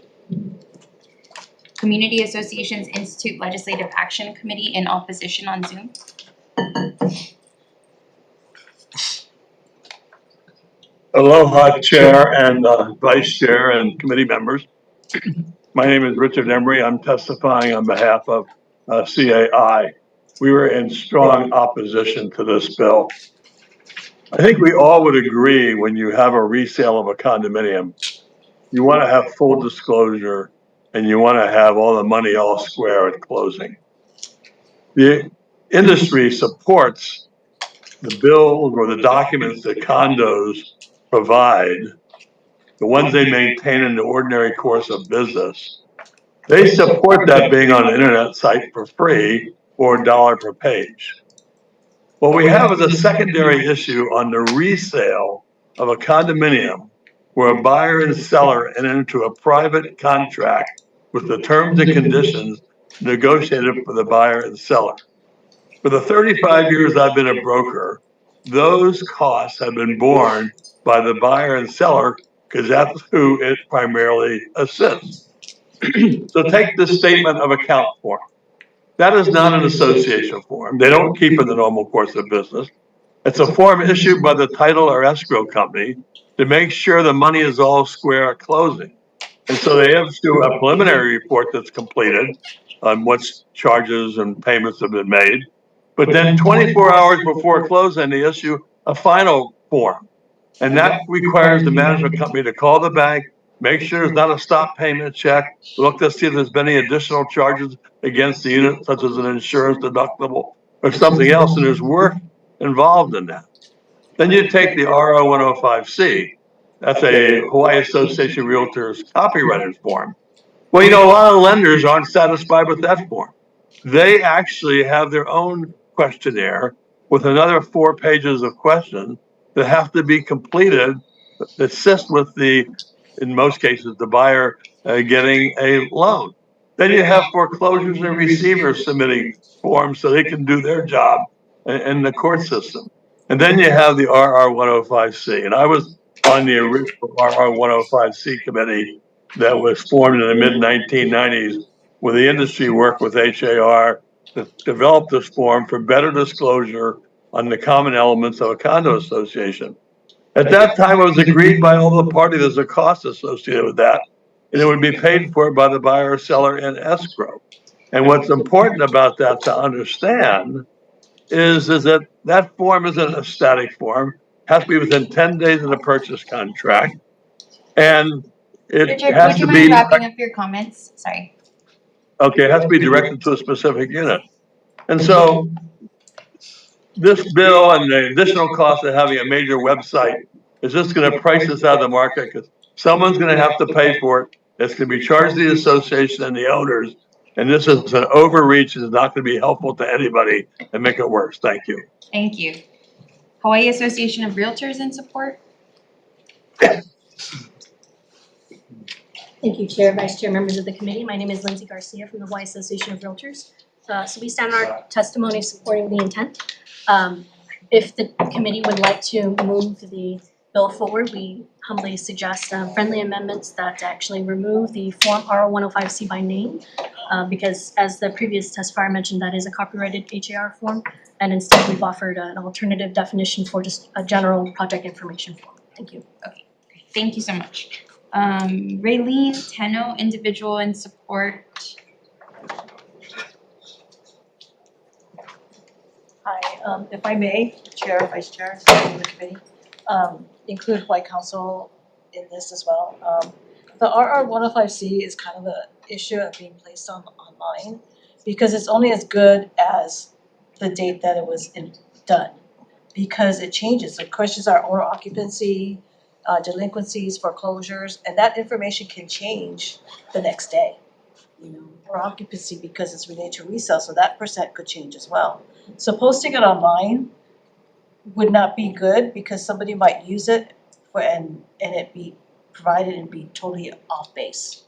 Community Associations Institute Legislative Action Committee in opposition on Zoom. Aloha, Chair and Vice Chair and committee members. My name is Richard Emery. I'm testifying on behalf of CAI. We were in strong opposition to this bill. I think we all would agree when you have a resale of a condominium, you want to have full disclosure and you want to have all the money all square at closing. The industry supports the bills or the documents that condos provide, the ones they maintain in the ordinary course of business. They support that being on an internet site for free or $1 per page. What we have is a secondary issue on the resale of a condominium where a buyer and seller enter into a private contract with the terms and conditions negotiated for the buyer and seller. For the 35 years I've been a broker, those costs have been borne by the buyer and seller because that's who it primarily assists. So take the statement of account form. That is not an association form. They don't keep in the normal course of business. It's a form issued by the title or escrow company to make sure the money is all square at closing. And so they issue a preliminary report that's completed on what charges and payments have been made. But then 24 hours before closing, they issue a final form. And that requires the management company to call the bank, make sure there's not a stop payment check, look to see if there's been any additional charges against the unit, such as an insurance deductible or something else, and there's work involved in that. Then you take the RO 105C, that's a Hawaii Association of Realtors copywriters form. Well, a lot of lenders aren't satisfied with that form. They actually have their own questionnaire with another 4 pages of questions that have to be completed that assist with in most cases, the buyer getting a loan. Then you have foreclosures and receivers submitting forms so they can do their job in the court system. And then you have the RR 105C. And I was on the original RR 105C committee that was formed in the mid-1990s where the industry worked with HAR to develop this form for better disclosure on the common elements of a condo association. At that time, it was agreed by all the parties there's a cost associated with that, and it would be paid for by the buyer or seller in escrow. And what's important about that to understand is that that form isn't a static form, has to be within 10 days of the purchase contract, and it Richard, has would you to mind be, wrapping up your comments? Sorry. okay, it has to be directed to a specific unit. And so this bill and the additional cost of having a major website is just gonna price this out of the market, because someone's gonna have to pay for it. It's gonna be charged to the association and the owners, and this is an overreach, it's not gonna be helpful to anybody and make it worse. Thank you. Thank you. Hawaii Association of Realtors in support? Thank you, Chair, Vice Chair, members of the committee. My name is Lindsay Garcia from the Hawaii Association of Realtors. So we stand on our testimony supporting the intent. If the committee would like to move the bill forward, we humbly suggest friendly amendments that actually remove the form R105C by name, because as the previous testifier mentioned, that is a copyrighted HAR form, and instead we've offered an alternative definition for just a general project information form. Thank you. Okay, great. Thank you so much. Raylene Tenno, individual in support. Hi, if I may, Chair, Vice Chair, members of the committee, include Hawaii Council in this as well. The RR105C is kind of the issue of being placed online, because it's only as good as the date that it was done, because it changes. The questions are owner occupancy, delinquencies, foreclosures, and that information can change the next day. Or occupancy, because it's related to resale, so that percent could change as well. So posting it online would not be good, because somebody might use it and it be provided and be totally off base.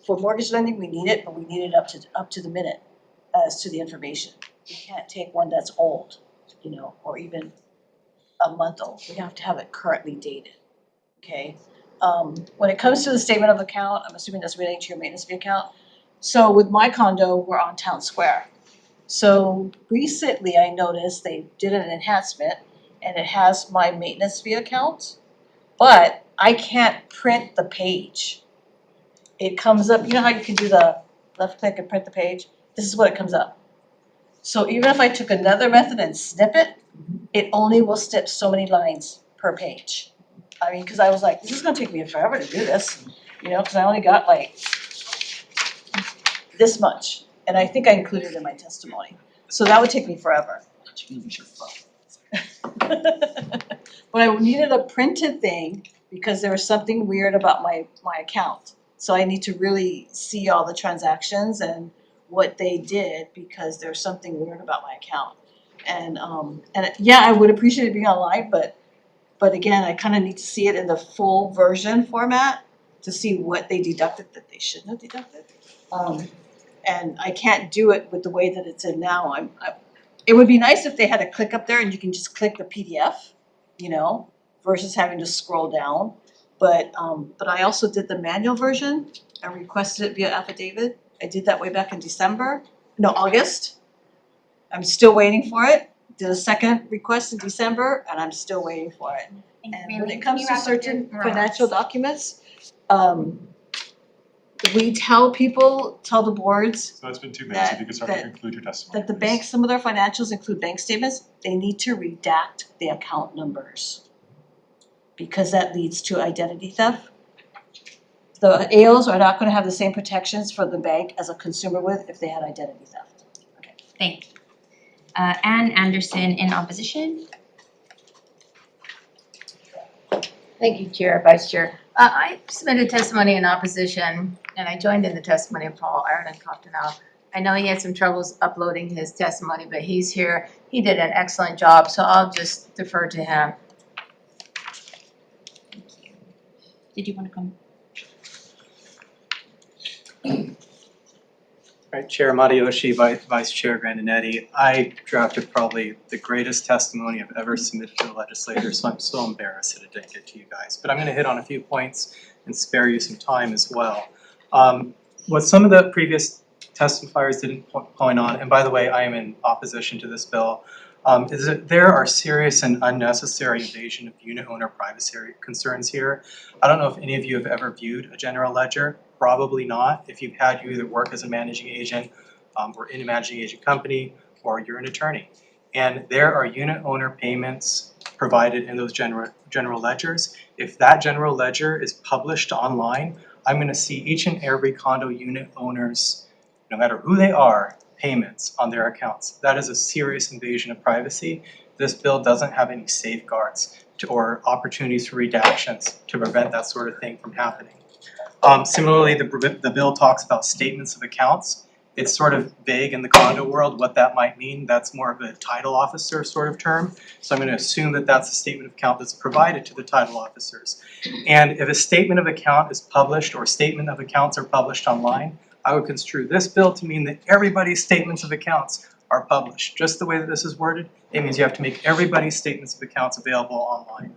For mortgage lending, we need it, but we need it up to the minute as to the information. We can't take one that's old, or even a month old. We have to have it currently dated, okay? When it comes to the statement of account, I'm assuming that's relating to your maintenance fee account. So with my condo, we're on Town Square. So recently I noticed they did an enhancement and it has my maintenance fee account, but I can't print the page. It comes up, you know how you can do the left click and print the page? This is what it comes up. So even if I took another method and snip it, it only will snip so many lines per page. I mean, cause I was like, this is gonna take me forever to do this, cause I only got like this much. And I think I included it in my testimony. So that would take me forever. But I needed a printed thing because there was something weird about my account. So I need to really see all the transactions and what they did, because there's something weird about my account. And yeah, I would appreciate it being online, but again, I kind of need to see it in the full version format to see what they deducted that they shouldn't have deducted. And I can't do it with the way that it's in now. It would be nice if they had a click up there and you can just click the PDF, versus having to scroll down. But I also did the manual version and requested it via affidavit. I did that way back in August. I'm still waiting for it. Did a second request in December and I'm still waiting for it. And when it comes to certain financial documents, we tell the boards. So that's been 2 minutes, if you could start to conclude your testimony. That the bank, some of their financials include bank statements, they need to redact the account numbers, because that leads to identity theft. The AOs are not gonna have the same protections for the bank as a consumer would if they had identity theft. Okay, thank you. Ann Anderson in opposition. Thank you, Chair, Vice Chair. I submitted testimony in opposition, and I joined in the testimony of Paul Ireland Coftonau. I know he had some troubles uploading his testimony, but he's here. He did an excellent job, so I'll just defer to him. Thank you. Did you want to come? Right, Chair Matayoshi, Vice Chair Grandinetti, I drafted probably the greatest testimony I've ever submitted to the legislature, so I'm so embarrassed that it didn't get to you guys. But I'm going to hit on a few points and spare you some time as well. What some of the previous testifiers didn't point on, and by the way, I am in opposition to this bill, is that there are serious and unnecessary invasion of unit owner privacy concerns here. I don't know if any of you have ever viewed a general ledger, probably not. If you've had, you either work as a managing agent or in a managing agent company, or you're an attorney. And there are unit owner payments provided in those general ledgers. If that general ledger is published online, I'm gonna see each and every condo unit owner's, no matter who they are, payments on their accounts. That is a serious invasion of privacy. This bill doesn't have any safeguards or opportunities for redactions to prevent that sort of thing from happening. Similarly, the bill talks about statements of accounts. It's sort of vague in the condo world what that might mean. That's more of a title officer sort of term. So I'm going to assume that that's a statement of account that's provided to the title officers. And if a statement of account is published or statement of accounts are published online, I would construe this bill to mean that everybody's statements of accounts are published. Just the way that this is worded, it means you have to make everybody's statements of accounts available online.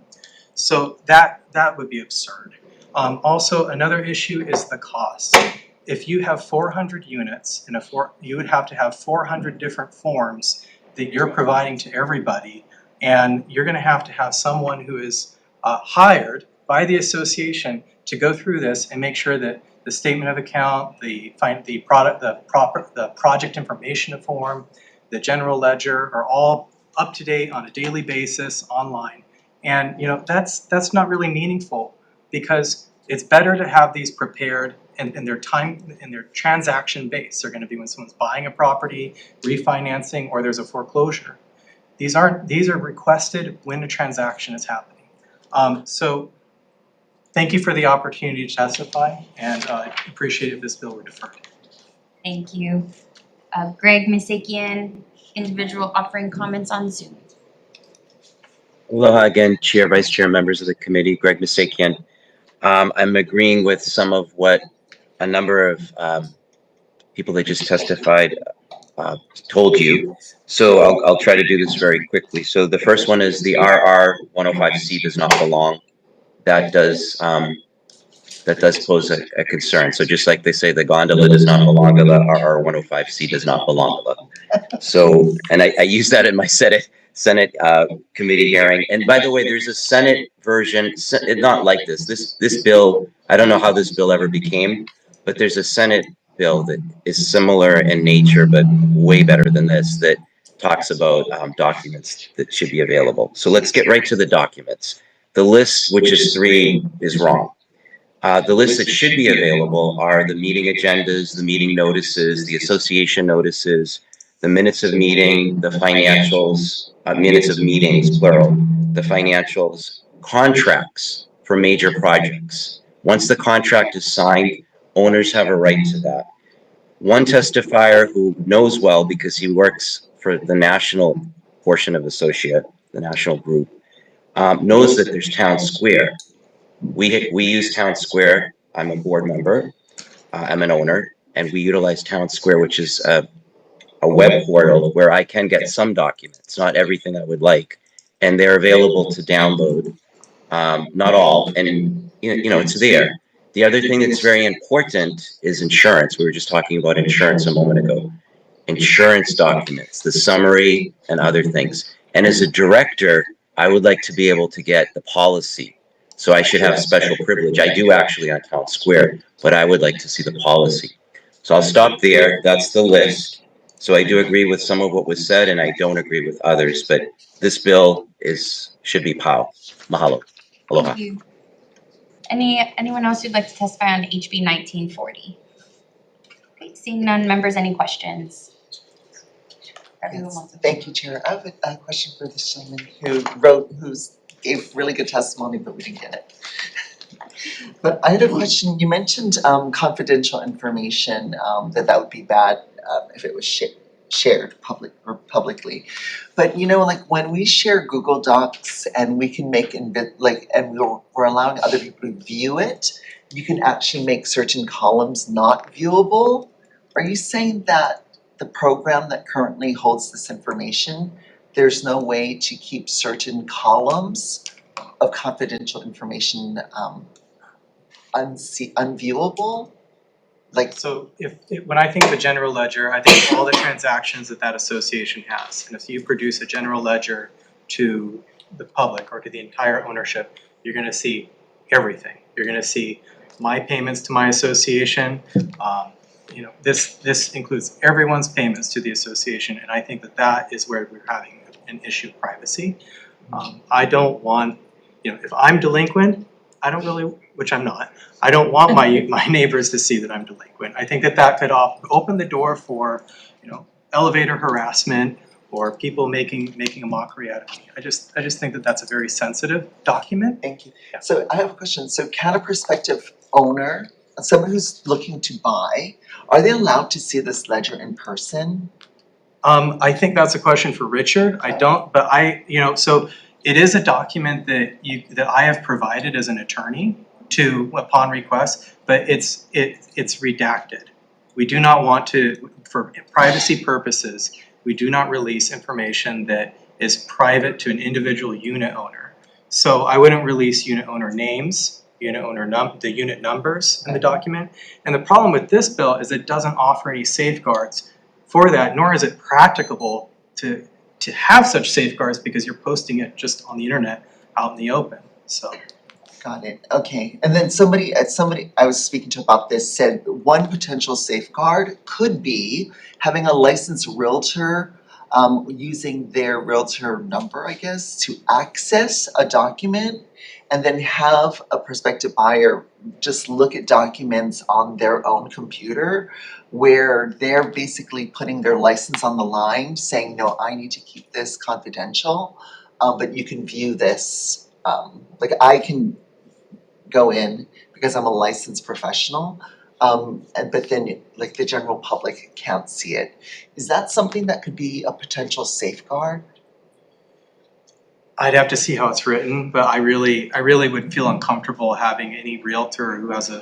So that would be absurd. Also, another issue is the cost. If you have 400 units in you would have to have 400 different forms that you're providing to everybody, and you're going to have someone who is hired by the association to go through this and make sure that the statement of account, the project information form, the general ledger are all up to date on a daily basis online. And that's not really meaningful, because it's better to have these prepared and their time and their transaction based. They're going to be when someone's buying a property, refinancing, or there's a foreclosure. These are requested when a transaction is happening. So thank you for the opportunity to testify, and I appreciate if this bill were deferred. Thank you. Greg Misakian, individual offering comments on Zoom. Aloha again, Chair, Vice Chair, members of the committee, Greg Misakian. I'm agreeing with some of what a number of people that just testified told you. So I'll try to do this very quickly. So the first one is the RR 105C does not belong. That does pose a concern. So just like they say the gondola does not belong to the RR 105C does not belong to the. So, and I use that in my Senate committee hearing. And by the way, there's a Senate version, not like this. This bill, I don't know how this bill ever became, but there's a Senate bill that is similar in nature, but way better than this, that talks about documents that should be available. So let's get right to the documents. The list, which is 3, is wrong. The lists that should be available are the meeting agendas, the meeting notices, the association notices, the minutes of meeting, the financials, minutes of meetings, plural, the financials, contracts for major projects. Once the contract is signed, owners have a right to that. One testifier who knows well, because he works for the national portion of Associate, the national group, knows that there's Town Square. We use Town Square. I'm a board member. I'm an owner, and we utilize Town Square, which is a web portal where I can get some documents, not everything I would like, and they're available to download. Not all, and it's there. The other thing that's very important is insurance. We were just talking about insurance a moment ago. Insurance documents, the summary, and other things. And as a director, I would like to be able to get the policy. So I should have special privilege. I do actually on Town Square, but I would like to see the policy. So I'll stop there. That's the list. So I do agree with some of what was said, and I don't agree with others. But this bill should be POW. Mahalo. Aloha. Thank you. Anyone else who'd like to testify on HB 1940? Okay, seeing none, members, any questions? Everyone wants to. Thank you, Chair. I have a question for this gentleman who gave really good testimony, but we didn't get it. But I had a question. You mentioned confidential information, that would be bad if it was shared publicly. But like when we share Google Docs and we can make and we're allowing other people to view it, you can actually make certain columns not viewable. Are you saying that the program that currently holds this information, there's no way to keep certain columns of confidential information unviewable? Like, So when I think of a general ledger, I think of all the transactions that association has. And if you produce a general ledger to the public or to the entire ownership, you're gonna see everything. You're gonna see my payments to my association. This includes everyone's payments to the association, and I think that is where we're having an issue of privacy. I don't want, if I'm delinquent, I don't really, which I'm not, I don't want my neighbors to see that I'm delinquent. I think that could open the door for, elevator harassment or people making a mockery out of me. I just think that that's a very sensitive document. thank you. So I have a question. So can a prospective owner, someone who's looking to buy, are they allowed to see this ledger in person? I think that's a question for Richard. I don't, but so it is a document that I have provided as an attorney upon request, but it's redacted. We do not want to, for privacy purposes, we do not release information that is private to an individual unit owner. So I wouldn't release unit owner names, the unit numbers in the document. And the problem with this bill is it doesn't offer any safeguards for that, nor is it practicable to have such safeguards because you're posting it just on the internet out in the open, so. Got it, okay. And then somebody I was speaking to about this said one potential safeguard could be having a licensed realtor using their realtor number, I guess, to access a document and then have a prospective buyer just look at documents on their own computer where they're basically putting their license on the line saying, no, I need to keep this confidential, but you can view this, like I can go in because I'm a licensed professional, but then like the general public can't see it. Is that something that could be a potential safeguard? I'd have to see how it's written, but I really would feel uncomfortable having any realtor who has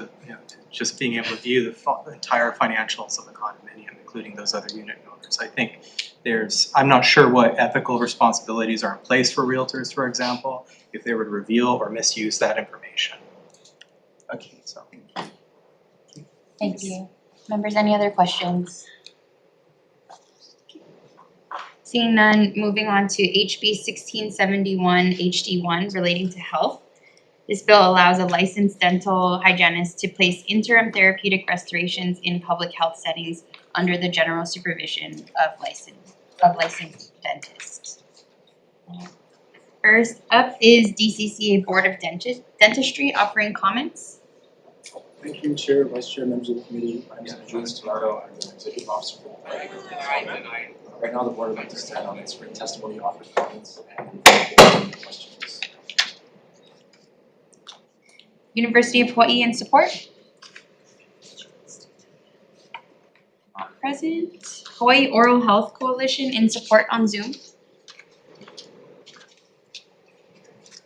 just being able to view the entire financials of the condominium, including those other unit owners. I think I'm not sure what ethical responsibilities are in place for realtors, for example, if they would reveal or misuse that information. Okay, so. Thank you. Members, any other questions? Seeing none, moving on to HB 1671 HD1 relating to health. This bill allows a licensed dental hygienist to place interim therapeutic restorations in public health settings under the general supervision of licensed dentists. First up is DCCA Board of Dentistry offering comments. Thank you, Chair, Vice Chair, members of the committee. My name is Julius Tolardo. I'm the Executive Officer for the Board. Right now, the Board would like to stand on its written testimony, offer comments, and questions. University of Hawaii in support? Not present. Hawaii Oral Health Coalition in support on Zoom?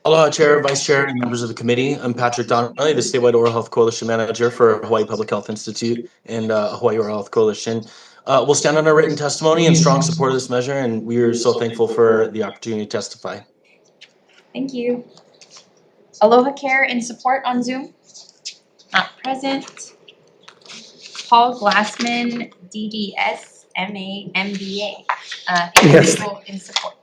Aloha, Chair, Vice Chair, and members of the committee. I'm Patrick Donnelly, the Statewide Oral Health Coalition Manager for Hawaii Public Health Institute and Hawaii Oral Health Coalition. We'll stand on our written testimony in strong support of this measure, and we are so thankful for the opportunity to testify. Thank you. Aloha Care in support on Zoom? Not present. Paul Glassman, DDS, MA, MBA, individual in support.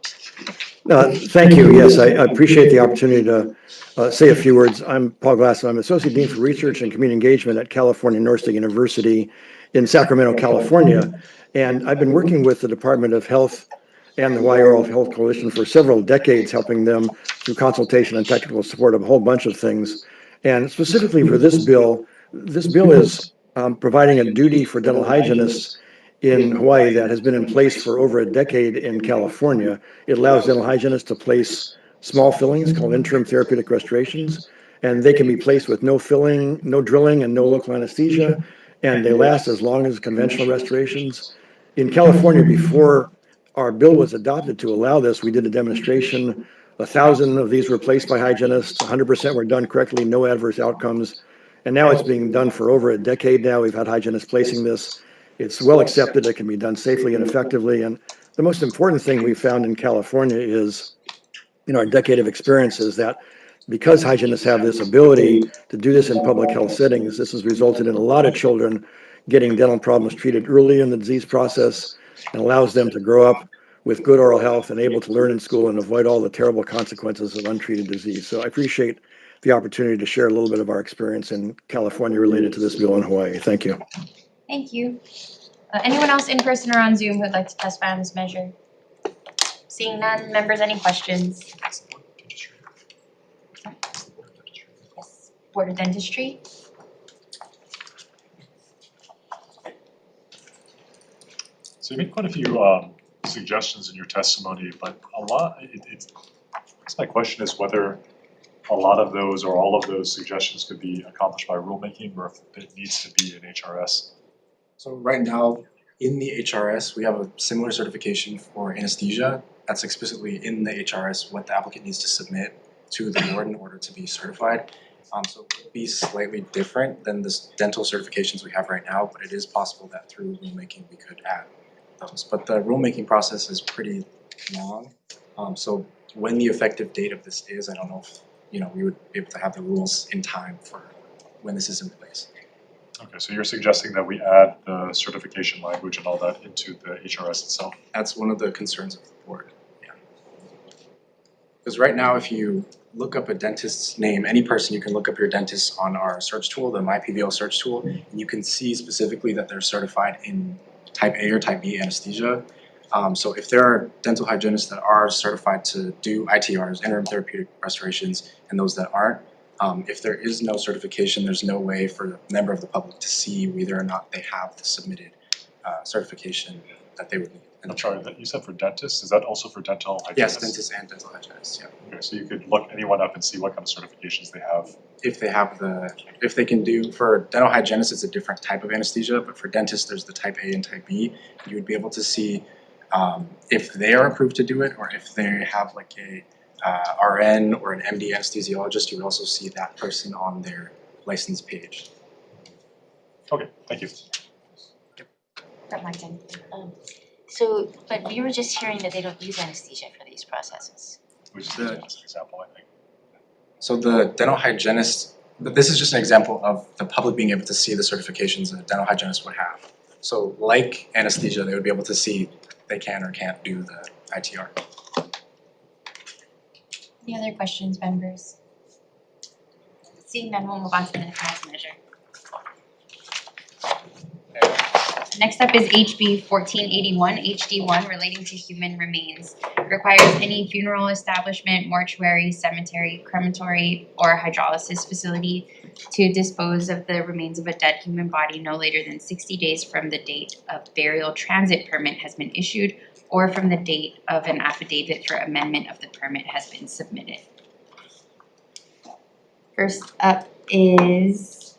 Thank you. Yes, I appreciate the opportunity to say a few words. I'm Paul Glassman. I'm Associate Dean for Research and Community Engagement at California North State University in Sacramento, California. And I've been working with the Department of Health and the Hawaii Oral Health Coalition for several decades, helping them through consultation and technical support of a whole bunch of things. And specifically for this bill is providing a duty for dental hygienists in Hawaii that has been in place for over a decade in California. It allows dental hygienists to place small fillings called interim therapeutic restorations, and they can be placed with no filling, no drilling, and no local anesthesia, and they last as long as conventional restorations. In California, before our bill was adopted to allow this, we did a demonstration. 1,000 of these were placed by hygienists, 100% were done correctly, no adverse outcomes, and now it's being done for over a decade now. We've had hygienists placing this. It's well accepted, it can be done safely and effectively, and the most important thing we found in California is, in our decade of experience, is that because hygienists have this ability to do this in public health settings, this has resulted in a lot of children getting dental problems treated early in the disease process and allows them to grow up with good oral health and able to learn in school and avoid all the terrible consequences of untreated disease. So I appreciate the opportunity to share a little bit of our experience in California related to this bill in Hawaii. Thank you. Thank you. Anyone else in person or on Zoom who would like to testify on this measure? Seeing none, members, any questions? Yes, Board of Dentistry. So you made quite a few suggestions in your testimony, but a lot, I guess my question is whether a lot of those or all of those suggestions could be accomplished by rulemaking or if it needs to be an HRS. So right now, in the HRS, we have a similar certification for anesthesia. That's explicitly in the HRS what the applicant needs to submit to the board in order to be certified. So it would be slightly different than the dental certifications we have right now, but it is possible that through rulemaking we could add those. But the rulemaking process is pretty long. So when the effective date of this is, I don't know if we would be able to have the rules in time for when this is in place. Okay, so you're suggesting that we add the certification language and all that into the HRS itself? That's one of the concerns of the board, yeah. Because right now, if you look up a dentist's name, any person, you can look up your dentist on our search tool, the MyPVL search tool, and you can see specifically that they're certified in type A or type B anesthesia. So if there are dental hygienists that are certified to do ITRs, interim therapeutic restorations, and those that aren't, if there is no certification, there's no way for a member of the public to see whether or not they have the submitted certification that they would need. I'm sorry, that you said for dentists, is that also for dental hygienists? Yes, dentists and dental hygienists, yeah. Okay, so you could look anyone up and see what kind of certifications they have? If they can do, for dental hygienists, it's a different type of anesthesia, but for dentists, there's the type A and type B. You would be able to see if they are approved to do it, or if they have like a RN or an MD anesthesiologist, you would also see that person on their license page. Okay, thank you. But we were just hearing that they don't use anesthesia for these processes. Which is an example, I think. So the dental hygienist, but this is just an example of the public being able to see the certifications that a dental hygienist would have. So like anesthesia, they would be able to see they can or can't do the ITR. Any other questions, members? Seeing none, we'll move on to the next measure. Next up is HB 1481, HD1, relating to human remains. It requires any funeral establishment, mortuary, cemetery, crematory, or hydrolysis facility to dispose of the remains of a dead human body no later than 60 days from the date of burial transit permit has been issued or from the date of an affidavit for amendment of the permit has been submitted. First up is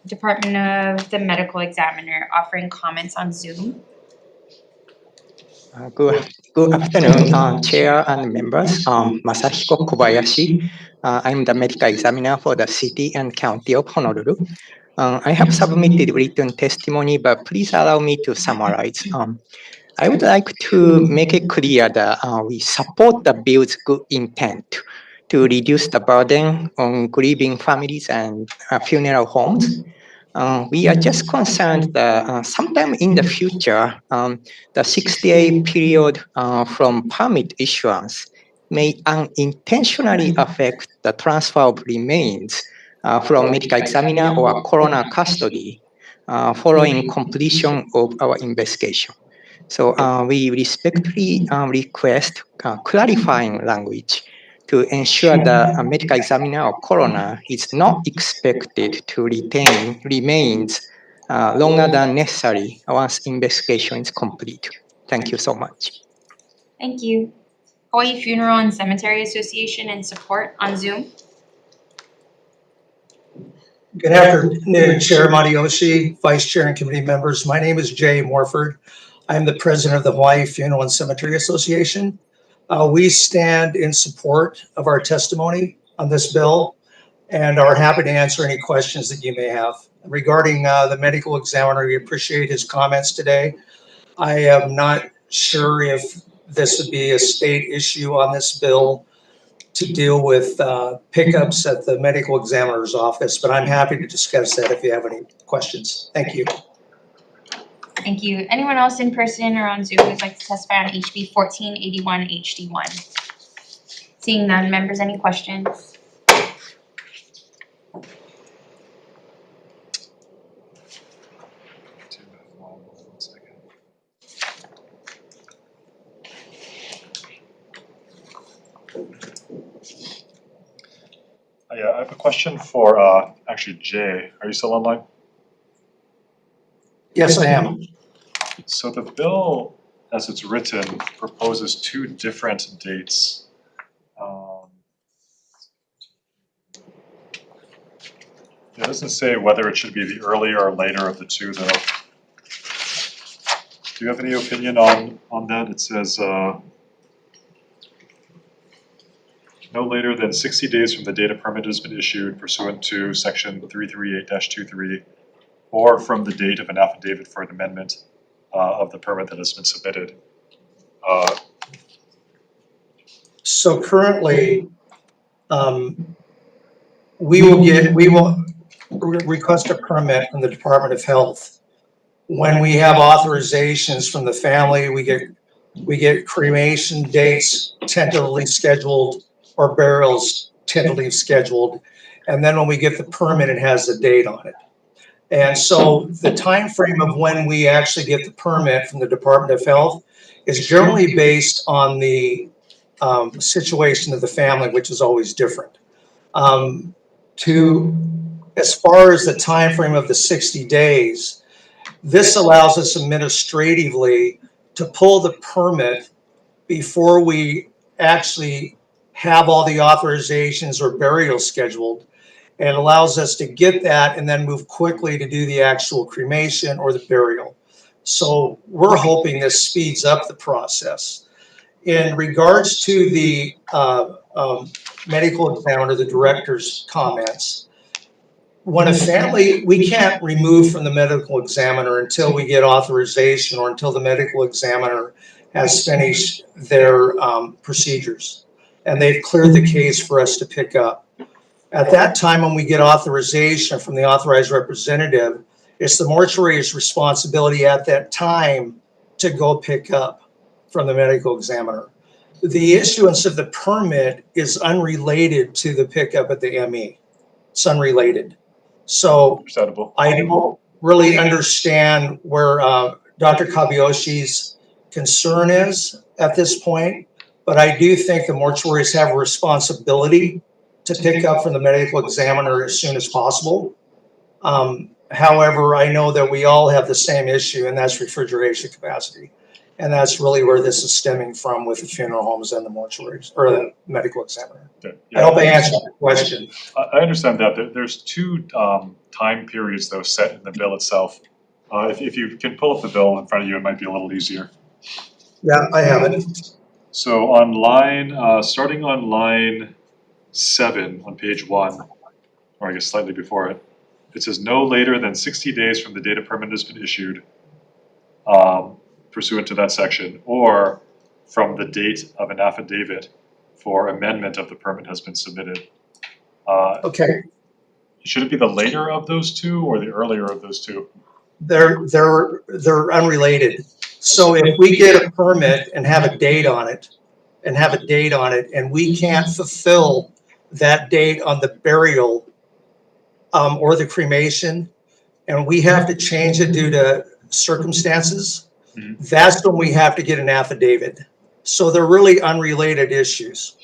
Department of the Medical Examiner offering comments on Zoom. Good afternoon, Chair and members. Masahiko Kobayashi. I'm the medical examiner for the city and county of Honolulu. I have submitted written testimony, but please allow me to summarize. I would like to make it clear that we support the bill's good intent to reduce the burden on grieving families and funeral homes. We are just concerned that sometime in the future, the 60-day period from permit issuance may unintentionally affect the transfer of remains from medical examiner or coroner custody following completion of our investigation. So we respectfully request clarifying language to ensure that a medical examiner or coroner is not expected to retain remains longer than necessary once investigation is complete. Thank you so much. Thank you. Hawaii Funeral and Cemetery Association in support on Zoom. Good afternoon, Chair Matayoshi, Vice Chair and committee members. My name is Jay Morford. I'm the president of the Hawaii Funeral and Cemetery Association. We stand in support of our testimony on this bill and are happy to answer any questions that you may have. Regarding the medical examiner, we appreciate his comments today. I am not sure if this would be a state issue on this bill to deal with pickups at the medical examiner's office, but I'm happy to discuss that if you have any questions. Thank you. Thank you. Anyone else in person or on Zoom who'd like to testify on HB 1481 HD1? Seeing none, members, any questions? Yeah, I have a question for actually Jay. Are you still online? Yes, I am. So the bill, as it's written, proposes two different dates. It doesn't say whether it should be the earlier or later of the two, though. Do you have any opinion on that? It says no later than 60 days from the date a permit has been issued pursuant to section 338-23, or from the date of an affidavit for an amendment of the permit that has been submitted. So currently, we will request a permit from the Department of Health. When we have authorizations from the family, we get cremation dates tentatively scheduled or burials tentatively scheduled. And then when we get the permit, it has a date on it. And so the time frame of when we actually get the permit from the Department of Health is generally based on the situation of the family, which is always different. As far as the time frame of the 60 days, this allows us administratively to pull the permit before we actually have all the authorizations or burials scheduled. And allows us to get that and then move quickly to do the actual cremation or the burial. So we're hoping this speeds up the process. In regards to the medical examiner, the director's comments, when a family, we can't remove from the medical examiner until we get authorization or until the medical examiner has finished their procedures and they've cleared the case for us to pick up. At that time, when we get authorization from the authorized representative, it's the mortuary's responsibility at that time to go pick up from the medical examiner. The issuance of the permit is unrelated to the pickup at the ME. It's unrelated. So I don't really understand where Dr. Kabiyoshi's concern is at this point, but I do think the mortuaries have a responsibility to pick up from the medical examiner as soon as possible. However, I know that we all have the same issue, and that's refrigeration capacity. And that's really where this is stemming from with the funeral homes and the mortuaries, or the medical examiner. Yeah, I hope I answered the question. I understand that. There's two time periods, though, set in the bill itself. If you can pull up the bill in front of you, it might be a little easier. Yeah, I have it. So on line, starting on line 7 on page 1, or I guess slightly before it, it says no later than 60 days from the date a permit has been issued pursuant to that section, or from the date of an affidavit for amendment of the permit has been submitted. Okay. Should it be the later of those two or the earlier of those two? They're unrelated. So if we get a permit and have a date on it, and we can't fulfill that date on the burial or the cremation, and we have to change it due to circumstances, that's when we have to get an affidavit. So they're really unrelated issues.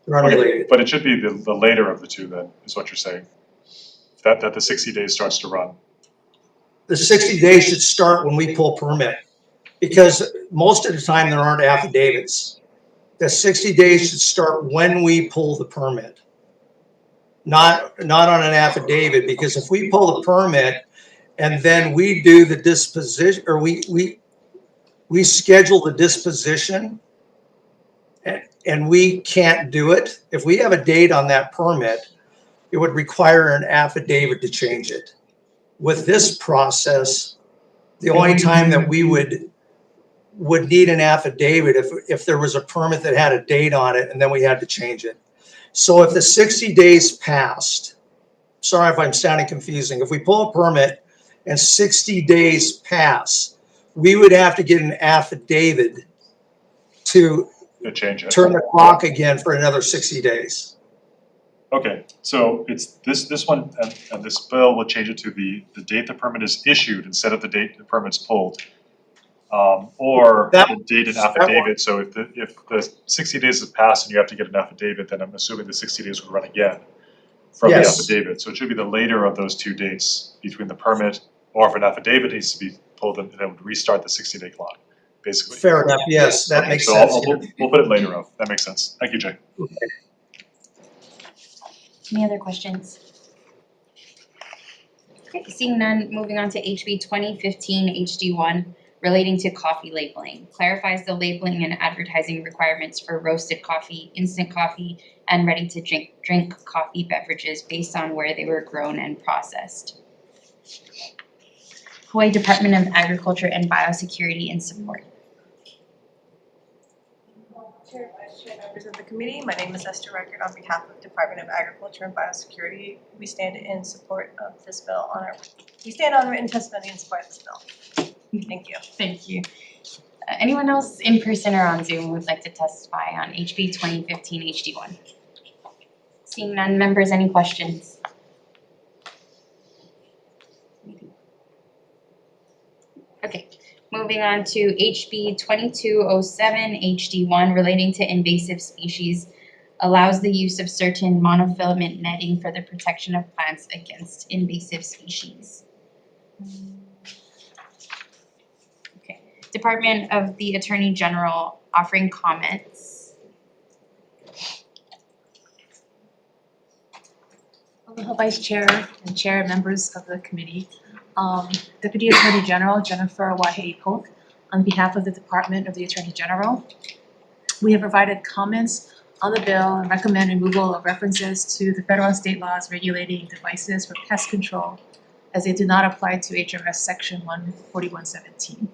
They're unrelated. But it should be the later of the two then, is what you're saying? That the 60 days starts to run. The 60 days should start when we pull permit, because most of the time there aren't affidavits. The 60 days should start when we pull the permit, not on an affidavit, because if we pull the permit and then we do the disposition, or we schedule the disposition and we can't do it, if we have a date on that permit, it would require an affidavit to change it. With this process, the only time that we would need an affidavit if there was a permit that had a date on it and then we had to change it. So if the 60 days passed, sorry if I'm sounding confusing, if we pull a permit and 60 days pass, we would have to get an affidavit to To change it. turn the clock again for another 60 days. Okay, so it's this one, and this bill will change it to the date the permit is issued instead of the date the permit's pulled. Or That- the date and that affidavit, so if the 60 days has passed and you have to get an affidavit, then I'm assuming the 60 days would run again from the Yes. affidavit, so it should be the later of those 2 dates between the permit, or if an affidavit needs to be pulled, then it would restart the 60-day clock, basically. Fair enough, yes, that Okay, makes so sense. we'll put it later of, that makes sense, thank you, Jay. Any other questions? Okay, seeing none, moving on to HB 2015 HD1 relating to coffee labeling. Clarifies the labeling and advertising requirements for roasted coffee, instant coffee, and ready to drink coffee beverages based on where they were grown and processed. Hawaii Department of Agriculture and Biosecurity in support. Chair, Vice Chair, members of the committee, my name is Esther Record on behalf of Department of Agriculture and Biosecurity. We stand in support of this bill we stand on written testimony in support of this bill. Thank you. Thank you. Anyone else in person or on Zoom would like to testify on HB 2015 HD1? Seeing none, members, any questions? Okay, moving on to HB 2207 HD1 relating to invasive species, allows the use of certain monofilament netting for the protection of plants against invasive species. Okay, Department of the Attorney General offering comments. Aloha Vice Chair and Chair and members of the committee. Deputy Attorney General Jennifer Waihee Polk on behalf of the Department of the Attorney General. We have provided comments on the bill and recommend removal of references to the federal and state laws regulating devices for pest control as they do not apply to HRS section 14117.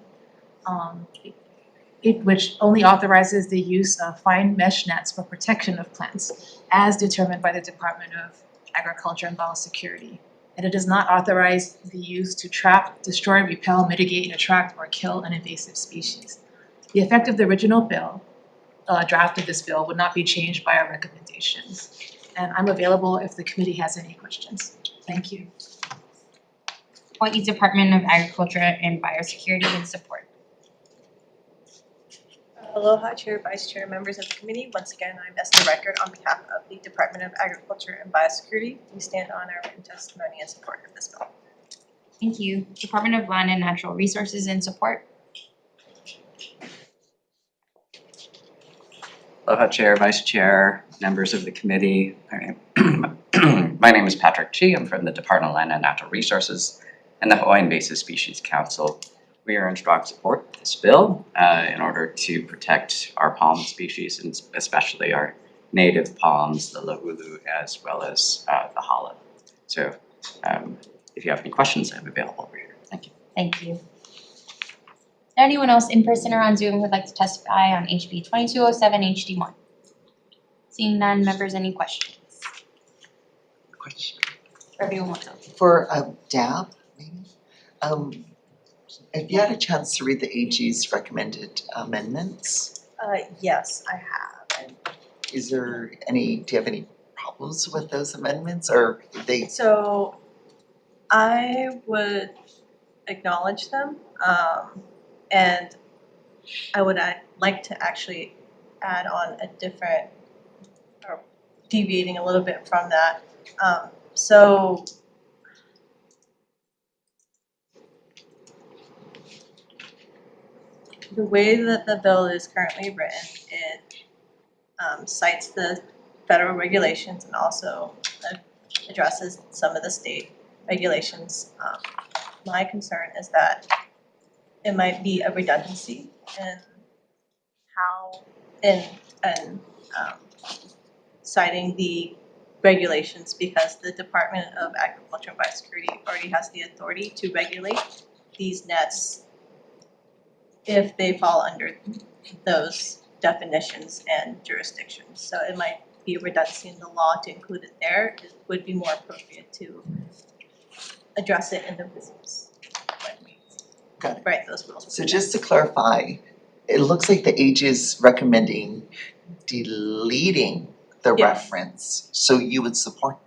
Which only authorizes the use of fine mesh nets for protection of plants as determined by the Department of Agriculture and Biosecurity. And it does not authorize the use to trap, destroy, repel, mitigate, attract, or kill an invasive species. The effect of the original bill, draft of this bill, would not be changed by our recommendations. And I'm available if the committee has any questions. Thank you. Hawaii Department of Agriculture and Biosecurity in support. Aloha Chair, Vice Chair, members of the committee. Once again, I'm Esther Record on behalf of the Department of Agriculture and Biosecurity. We stand on our written testimony in support of this bill. Thank you. Department of Land and Natural Resources in support. Aloha Chair, Vice Chair, members of the committee. My name is Patrick Chi. I'm from the Department of Land and Natural Resources and the Hawaii Invasive Species Council. We are in strong support of this bill in order to protect our palm species and especially our native palms, the lahulu, as well as the hala. So if you have any questions, I'm available over here. Thank you. Thank you. Is there anyone else in person or on Zoom who would like to testify on HB 2207 HD1? Seeing none, members, any questions? Everyone wants to. For DAB, maybe? Have you had a chance to read the AG's recommended amendments? Yes, I have. And do you have any problems with those amendments, or they? So I would acknowledge them, and I would like to actually add on a different, or deviating a little bit from that. So the way that the bill is currently written, it cites the federal regulations and also addresses some of the state regulations. My concern is that it might be a redundancy in how, in citing the regulations, because the Department of Agriculture and Biosecurity already has the authority to regulate these nets if they fall under those definitions and jurisdictions. So it might be a redundancy in the law to include it there. It would be more appropriate to address it in the business. Got it. write those rules. So just to clarify, it looks like the AG is recommending deleting the Yes. reference. So you would support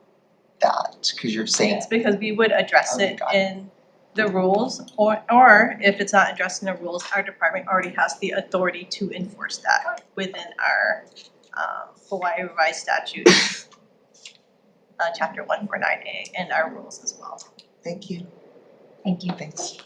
that, because you're saying, It's because we would address Okay, it got it. in the rules, or if it's not addressed in the rules, our department already has the authority to enforce that within our Hawaii Revised Statutes, chapter 149A, and our rules as well. thank you. Thank you. Thanks.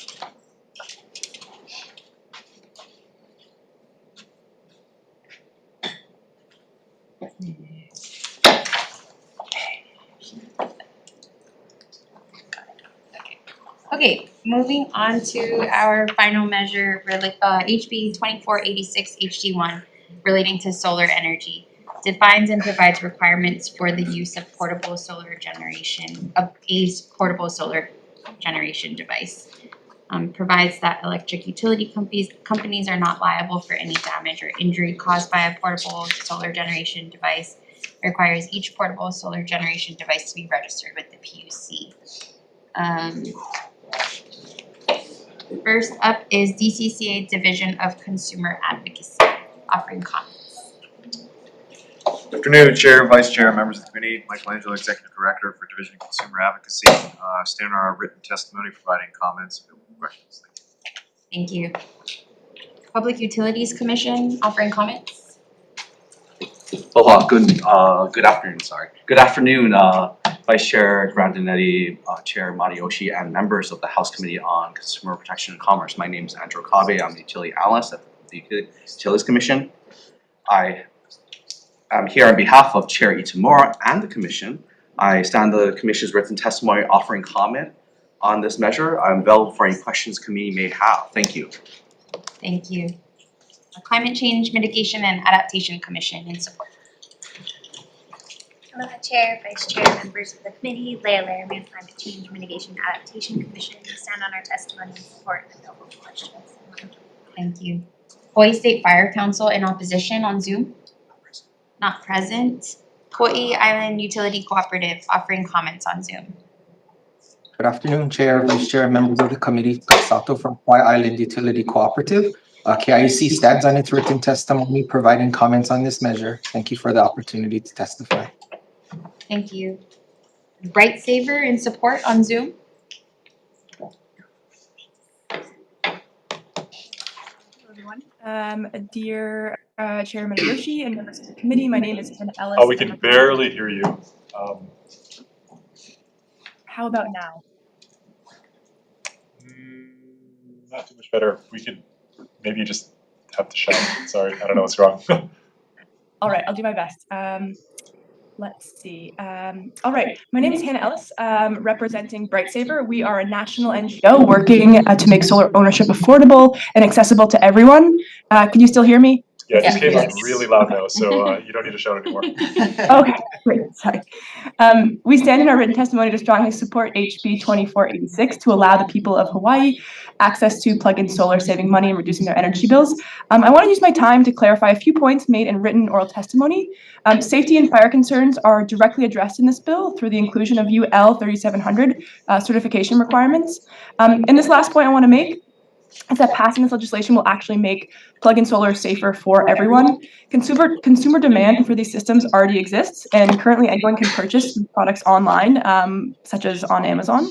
Okay, moving on to our final measure, HB 2486 HD1, relating to solar energy. Defines and provides requirements for the use of portable solar generation, of a portable solar generation device. Provides that electric utility companies are not liable for any damage or injury caused by a portable solar generation device. Requires each portable solar generation device to be registered with the PUC. First up is DCCA Division of Consumer Advocacy, offering comments. Good afternoon, Chair, Vice Chair, members of the committee. Michelangelo, Executive Director for Division of Consumer Advocacy. Stand on our written testimony, providing comments and questions. Thank you. Public Utilities Commission, offering comments. Aloha, good afternoon, sorry. Good afternoon, Vice Chair Grandinetti, Chair Matayoshi, and members of the House Committee on Consumer Protection and Commerce. My name is Andrew Kabe. I'm the Utility Analyst at the Utilities Commission. I am here on behalf of Chair Itamura and the Commission. I stand the Commission's written testimony offering comment on this measure. I'm available for any questions the committee may have. Thank you. Thank you. Climate Change Mitigation and Adaptation Commission in support. Aloha Chair, Vice Chair, members of the committee, Leah Laramie, Climate Change Mitigation and Adaptation Commission, stand on our testimony in support and available for questions. Thank you. Hawaii State Fire Council in opposition on Zoom. Not present. Kauai Island Utility Cooperative offering comments on Zoom. Good afternoon, Chair, Vice Chair, members of the committee. Sato from Hawaii Island Utility Cooperative. KIUC stands on its written testimony providing comments on this measure. Thank you for the opportunity to testify. Thank you. Bright Saver in support on Zoom. Dear Chair Matayoshi and members of the committee, my name is Hannah Ellis. We can barely hear you. How about now? Not too much better. We could maybe just have to shout. Sorry, I don't know what's wrong. All right, I'll do my best. Let's see. All right, my name is Hannah Ellis, representing Bright Saver. We are a national NGO working to make solar ownership affordable and accessible to everyone. Can you still hear me? Yeah, it just came like really loud now, so you don't need to shout anymore. Okay, great, sorry. We stand in our written testimony to strongly support HB 2486 to allow the people of Hawaii access to plug-in solar, saving money and reducing their energy bills. I want to use my time to clarify a few points made in written oral testimony. Safety and fire concerns are directly addressed in this bill through the inclusion of UL 3700 certification requirements. And this last point I want to make is that passing this legislation will actually make plug-in solar safer for everyone. Consumer demand for these systems already exists, and currently anyone can purchase these products online, such as on Amazon.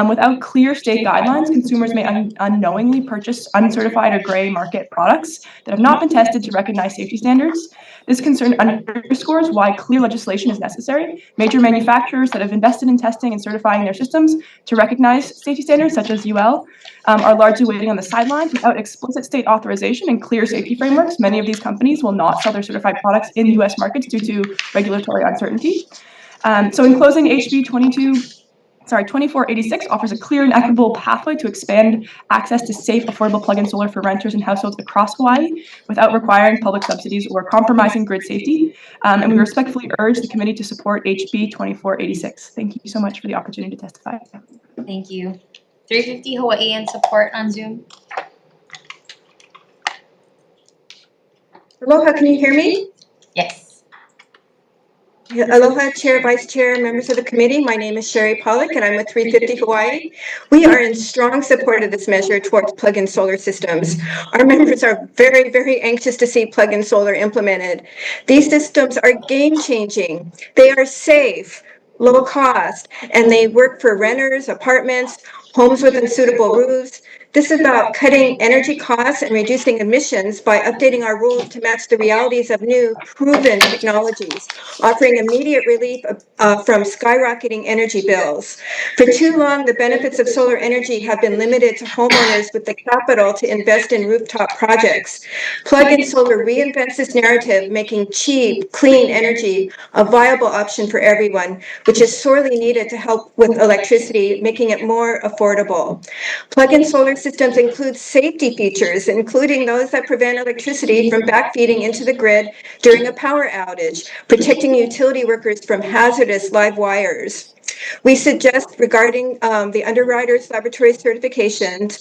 Without clear state guidelines, consumers may unknowingly purchase uncertified or gray market products that have not been tested to recognize safety standards. This concern underscores why clear legislation is necessary. Major manufacturers that have invested in testing and certifying their systems to recognize safety standards, such as UL, are largely waiting on the sidelines without explicit state authorization and clear safety frameworks. Many of these companies will not sell their certified products in US markets due to regulatory uncertainty. So in closing, HB 2486 offers a clear and equitable pathway to expand access to safe, affordable plug-in solar for renters and households across Hawaii without requiring public subsidies or compromising grid safety. And we respectfully urge the committee to support HB 2486. Thank you so much for the opportunity to testify. Thank you. 350 Hawaii in support on Zoom. Aloha, can you hear me? Yes. Aloha, Chair, Vice Chair, members of the committee. My name is Sherry Pollock, and I'm with 350 Hawaii. We are in strong support of this measure towards plug-in solar systems. Our members are very, very anxious to see plug-in solar implemented. These systems are game-changing. They are safe, low cost, and they work for renters, apartments, homes with unsuitable roofs. This is about cutting energy costs and reducing emissions by updating our rules to match the realities of new, proven technologies, offering immediate relief from skyrocketing energy bills. For too long, the benefits of solar energy have been limited to homeowners with the capital to invest in rooftop projects. Plug-in solar reinvents this narrative, making cheap, clean energy a viable option for everyone, which is sorely needed to help with electricity, making it more affordable. Plug-in solar systems include safety features, including those that prevent electricity from backfeeding into the grid during a power outage, protecting utility workers from hazardous live wires. We suggest regarding the underwriters laboratory certifications,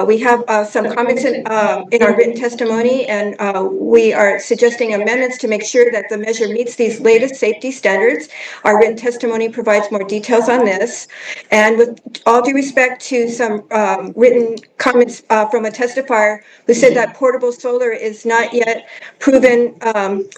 we have some comments in our written testimony, and we are suggesting amendments to make sure that the measure meets these latest safety standards. Our written testimony provides more details on this. And with all due respect to some written comments from a testifier who said that portable solar is not yet proven,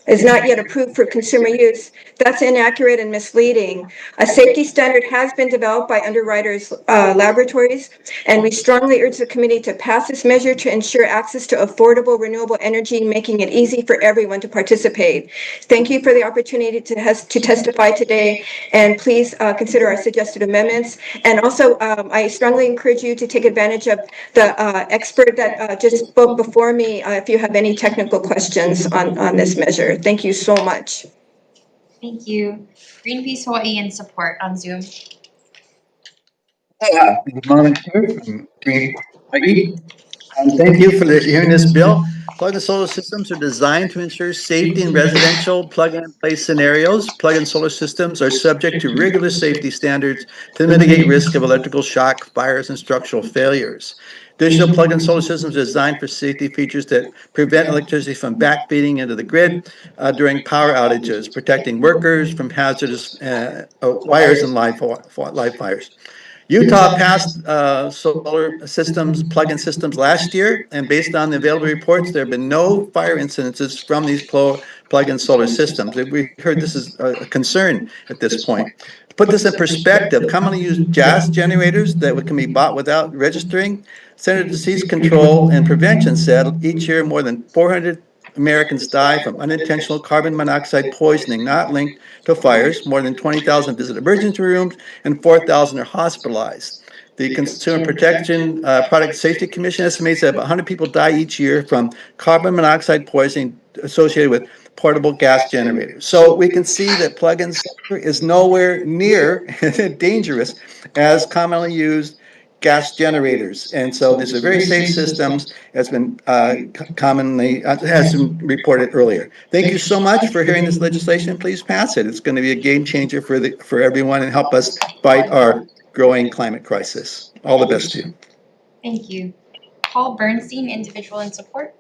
is not yet approved for consumer use, that's inaccurate and misleading. A safety standard has been developed by underwriters laboratories, and we strongly urge the committee to pass this measure to ensure access to affordable renewable energy, making it easy for everyone to participate. Thank you for the opportunity to testify today, and please consider our suggested amendments. And also, I strongly encourage you to take advantage of the expert that just spoke before me if you have any technical questions on this measure. Thank you so much. Thank you. Greenpeace Hawaii in support on Zoom. Good morning, from Green Hawaii. Thank you for hearing this bill. Plug-in solar systems are designed to ensure safety in residential plug-and-play scenarios. Plug-in solar systems are subject to rigorous safety standards to mitigate risk of electrical shock, fires, and structural failures. Additional plug-in solar systems are designed for safety features that prevent electricity from backfeeding into the grid during power outages, protecting workers from hazardous wires and live fires. Utah passed solar systems, plug-in systems last year, and based on the available reports, there have been no fire incidences from these plug-in solar systems. We heard this is a concern at this point. To put this in perspective, commonly used gas generators that can be bought without registering, Center for Disease Control and Prevention said each year more than 400 Americans die from unintentional carbon monoxide poisoning not linked to fires. More than 20,000 visit emergency rooms and 4,000 are hospitalized. The Consumer Protection Product Safety Commission estimates that about 100 people die each year from carbon monoxide poisoning associated with portable gas generators. So we can see that plug-in solar is nowhere near dangerous as commonly used gas generators, and so these are very safe systems, has been commonly has been reported earlier. Thank you so much for hearing this legislation. Please pass it. It's going to be a game changer for everyone and help us fight our growing climate crisis. All the best to you. Thank you. Paul Bernstein, individual in support.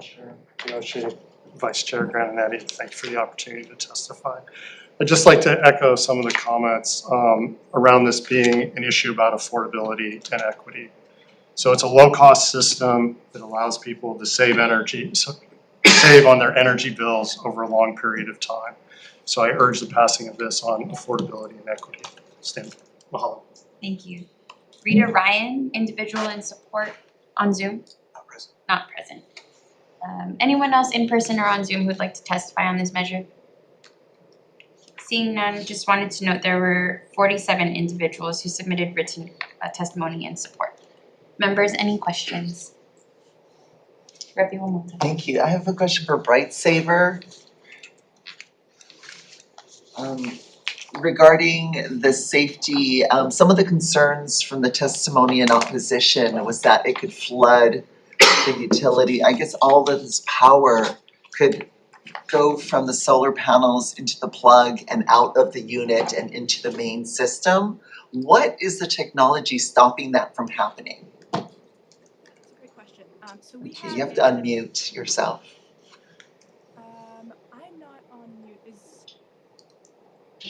Chair, Vice Chair Graninetti, thank you for the opportunity to testify. I'd just like to echo some of the comments around this being an issue about affordability and equity. So it's a low-cost system that allows people to save energy, save on their energy bills over a long period of time. So I urge the passing of this on affordability and equity. Stand. Mahalo. Thank you. Rita Ryan, individual in support on Zoom. Not present. Not present. Anyone else in person or on Zoom who would like to testify on this measure? Seeing none, just wanted to note there were 47 individuals who submitted written testimony in support. Members, any questions? Repi Wamoto. Thank you. I have a question for Bright Saver. Regarding the safety, some of the concerns from the testimony in opposition was that it could flood the utility. I guess all of this power could go from the solar panels into the plug and out of the unit and into the main system. What is the technology stopping that from happening? Great question. You have to unmute yourself.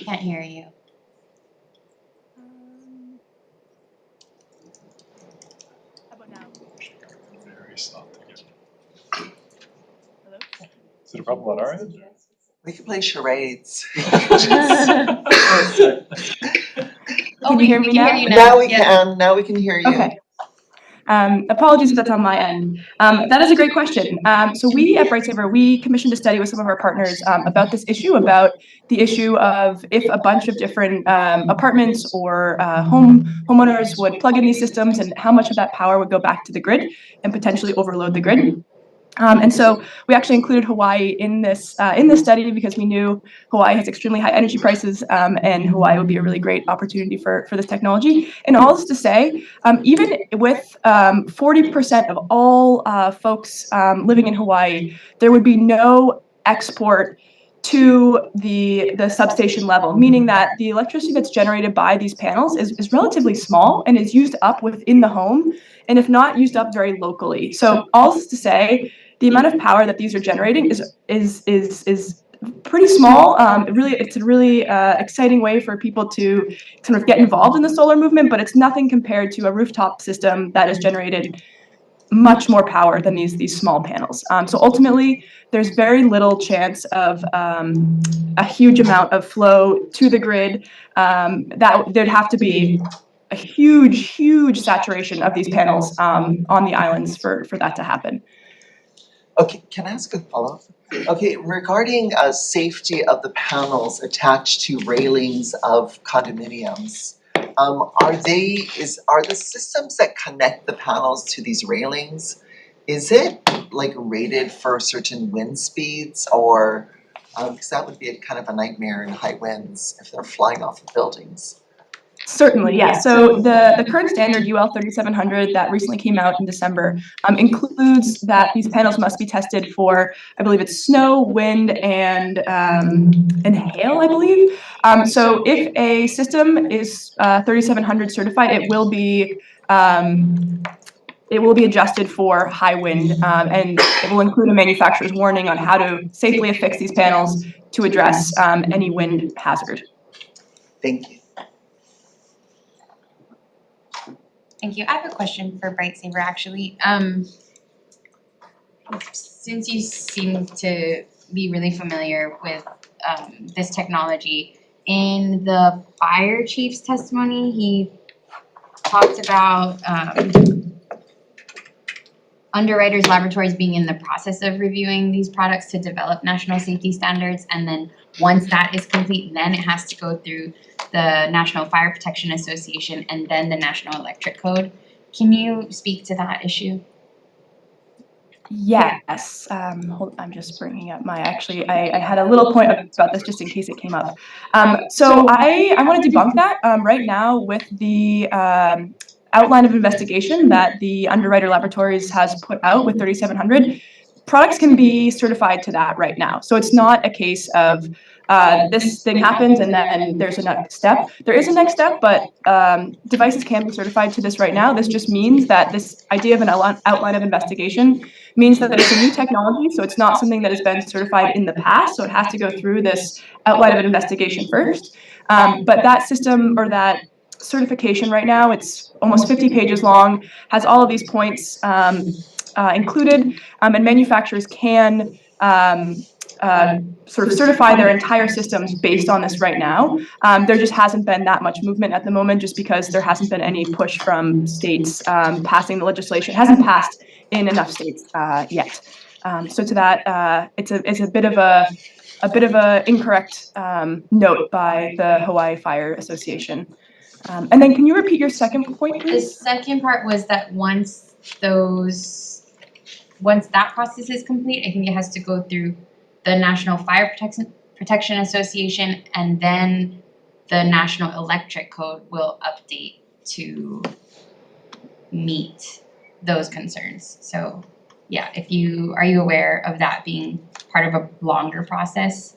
I can't hear you. Very soft again. Is it a problem on our end? We can play charades. Oh, you hear me we can hear you Now we Yes. can, now we can hear you. Okay. Apologies if that's on my end. That is a great question. So we at Bright Saver, we commissioned a study with some of our partners about this issue, about the issue of if a bunch of different apartments or homeowners would plug in these systems and how much of that power would go back to the grid and potentially overload the grid. And so we actually included Hawaii in this study because we knew Hawaii has extremely high energy prices, and Hawaii would be a really great opportunity for this technology. And all this to say, even with 40% of all folks living in Hawaii, there would be no export to the substation level, meaning that the electricity that's generated by these panels is relatively small and is used up within the home, and if not used up very locally. So all this to say, the amount of power that these are generating is pretty small. It's a really exciting way for people to kind of get involved in the solar movement, but it's nothing compared to a rooftop system that has generated much more power than these small panels. So ultimately, there's very little chance of a huge amount of flow to the grid. That there'd have to be a huge saturation of these panels on the islands for that to happen. Okay, can I ask a follow-up? Okay, regarding safety of the panels attached to railings of condominiums, are the systems that connect the panels to these railings, is it like rated for certain wind speeds, or because that would be kind of a nightmare in high winds if they're flying off of buildings? Certainly, yeah. So the current standard UL 3700 that recently came out in December includes that these panels must be tested for, I believe it's snow, wind, and hail, I believe. So if a system is 3700 certified, it will be adjusted for high wind, and it will include a manufacturer's warning on how to safely affix these panels to address any wind hazard. Thank you. Thank you. I have a question for Bright Saver actually. Since you seem to be really familiar with this technology, in the fire chief's testimony, he talked about underwriters' laboratories being in the process of reviewing these products to develop national safety standards, and then once that is complete, then it has to go through the National Fire Protection Association and then the National Electric Code. Can you speak to that issue? Yes. Hold, I'm just bringing up my, I had a little point about this just in case it came up. So I want to debunk that right now with the outline of investigation that the Underwriter Laboratories has put out with 3700. Products can be certified to that right now. So it's not a case of this thing happens and then there's a next step. There is a next step, but devices can be certified to this right now. This just means that this idea of an outline of investigation means that it's a new technology, so it's not something that has been certified in the past, so it has to go through this outline of an investigation first. But that system, or that certification right now, it's almost 50 pages long, has all of these points included, and manufacturers can sort of certify their entire systems based on this right now. There just hasn't been that much movement at the moment, just because there hasn't been any push from states passing the legislation. It hasn't passed in enough states yet. So to that, it's a bit of a incorrect note by the Hawaii Fire Association. And then can you repeat your second point, please? The second part was that once that process is complete, I think it has to go through the National Fire Protection Association, and then the National Electric Code will update to meet those concerns. So yeah, are you aware of that being part of a longer process?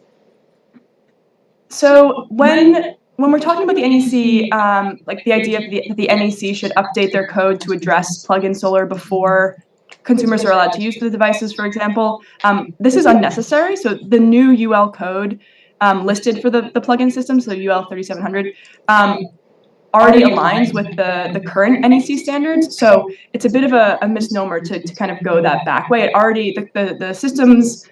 So when we're talking about the NEC, like the idea that the NEC should update their code to address plug-in solar before consumers are allowed to use the devices, for example, this is unnecessary. So the new UL code listed for the plug-in system, so UL 3700, already aligns with the current NEC standards. So it's a bit of a misnomer to kind of go that back way. It already, the systems,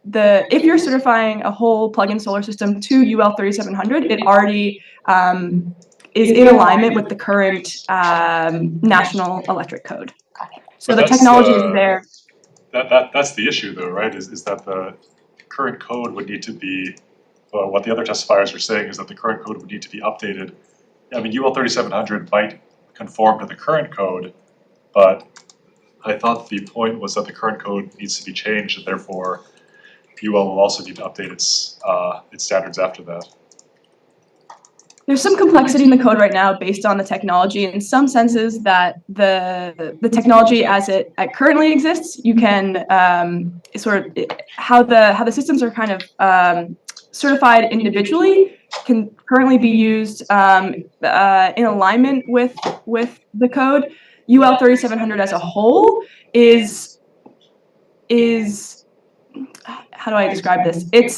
if you're certifying a whole plug-in solar system to UL 3700, it already is in alignment with the current National Electric Code. So the technology is there. That's the issue though, right? Is that the current code would need to be, what the other testifiers are saying is that the current code would need to be updated. I mean, UL 3700 might conform to the current code, but I thought the point was that the current code needs to be changed, and therefore UL will also need to update its standards after that. There's some complexity in the code right now based on the technology. In some senses, that the technology as it currently exists, you can sort of how the systems are kind of certified individually can currently be used in alignment with the code. UL 3700 as a whole is how do I describe this? It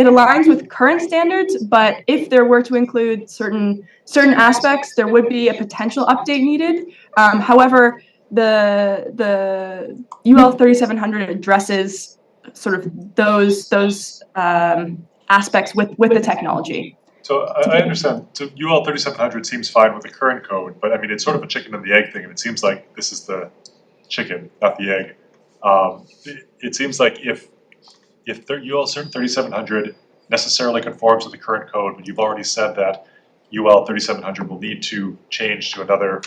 aligns with current standards, but if there were to include certain aspects, there would be a potential update needed. However, the UL 3700 addresses sort of those aspects with the technology. So I understand. So UL 3700 seems fine with the current code, but I mean, it's sort of a chicken and the egg thing, and it seems like this is the chicken, not the egg. It seems like if UL 3700 necessarily conforms with the current code, but you've already said that UL 3700 will need to change to another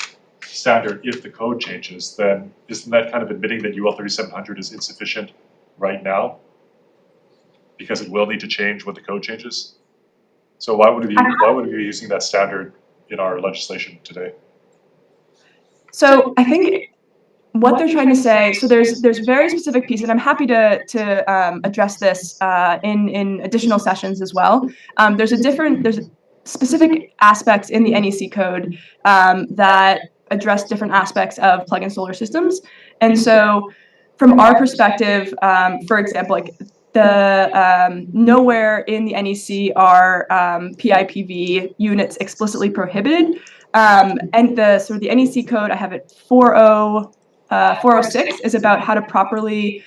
standard if the code changes, then isn't that kind of admitting that UL 3700 is insufficient right now? Because it will need to change when the code changes? So why would we be using that standard in our legislation today? So I think what they're trying to say, so there's very specific pieces, and I'm happy to address this in additional sessions as well. There's specific aspects in the NEC code that address different aspects of plug-in solar systems, and so from our perspective, for example, like nowhere in the NEC are PIPV units explicitly prohibited, and the NEC code, I have it 406 is about how to properly,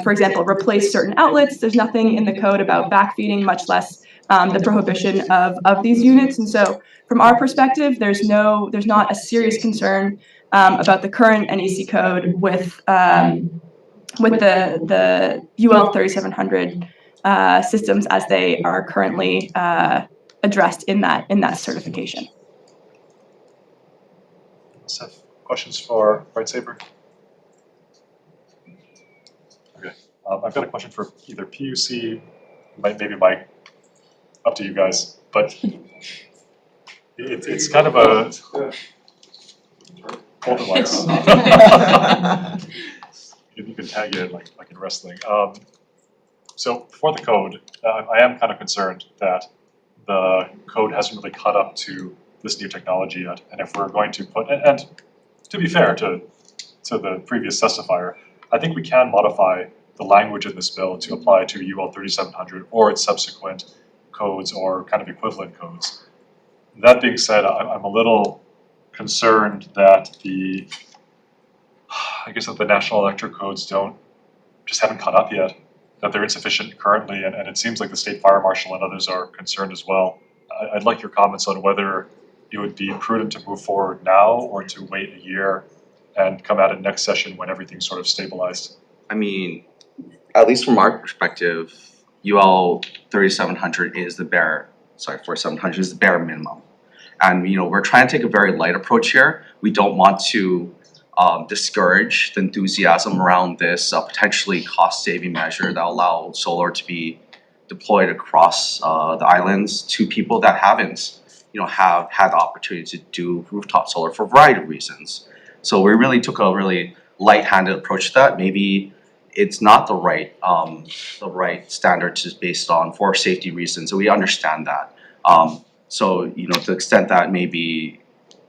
for example, replace certain outlets. There's nothing in the code about backfeeding, much less the prohibition of these units. And so from our perspective, there's not a serious concern about the current NEC code with the UL 3700 systems as they are currently addressed in that certification. Let's have questions for Bright Saber. Okay, I've got a question for either PUC, maybe Mike, up to you guys, but it's kind of a golden lights. You can tag it like in wrestling. So for the code, I am kind of concerned that the code hasn't really caught up to this new technology yet. And if we're going to put, and to be fair to the previous testifier, I think we can modify the language in this bill to apply to UL 3700 or its subsequent codes or kind of equivalent codes. That being said, I'm a little concerned that the National Electric Codes haven't caught up yet, that they're insufficient currently, and it seems like the State Fire Marshal and others are concerned as well. I'd like your comments on whether it would be prudent to move forward now or to wait a year and come at it next session when everything's sort of stabilized. I mean, at least from our perspective, UL 3700 is the bare, 4700 is the bare minimum. And we're trying to take a very light approach here. We don't want to discourage the enthusiasm around this potentially cost-saving measure that allow solar to be deployed across the islands to people that haven't, have had the opportunity to do rooftop solar for a variety of reasons. So we really took a really light-handed approach to that. Maybe it's not the right standard just based on for safety reasons, so we understand that. So to the extent that maybe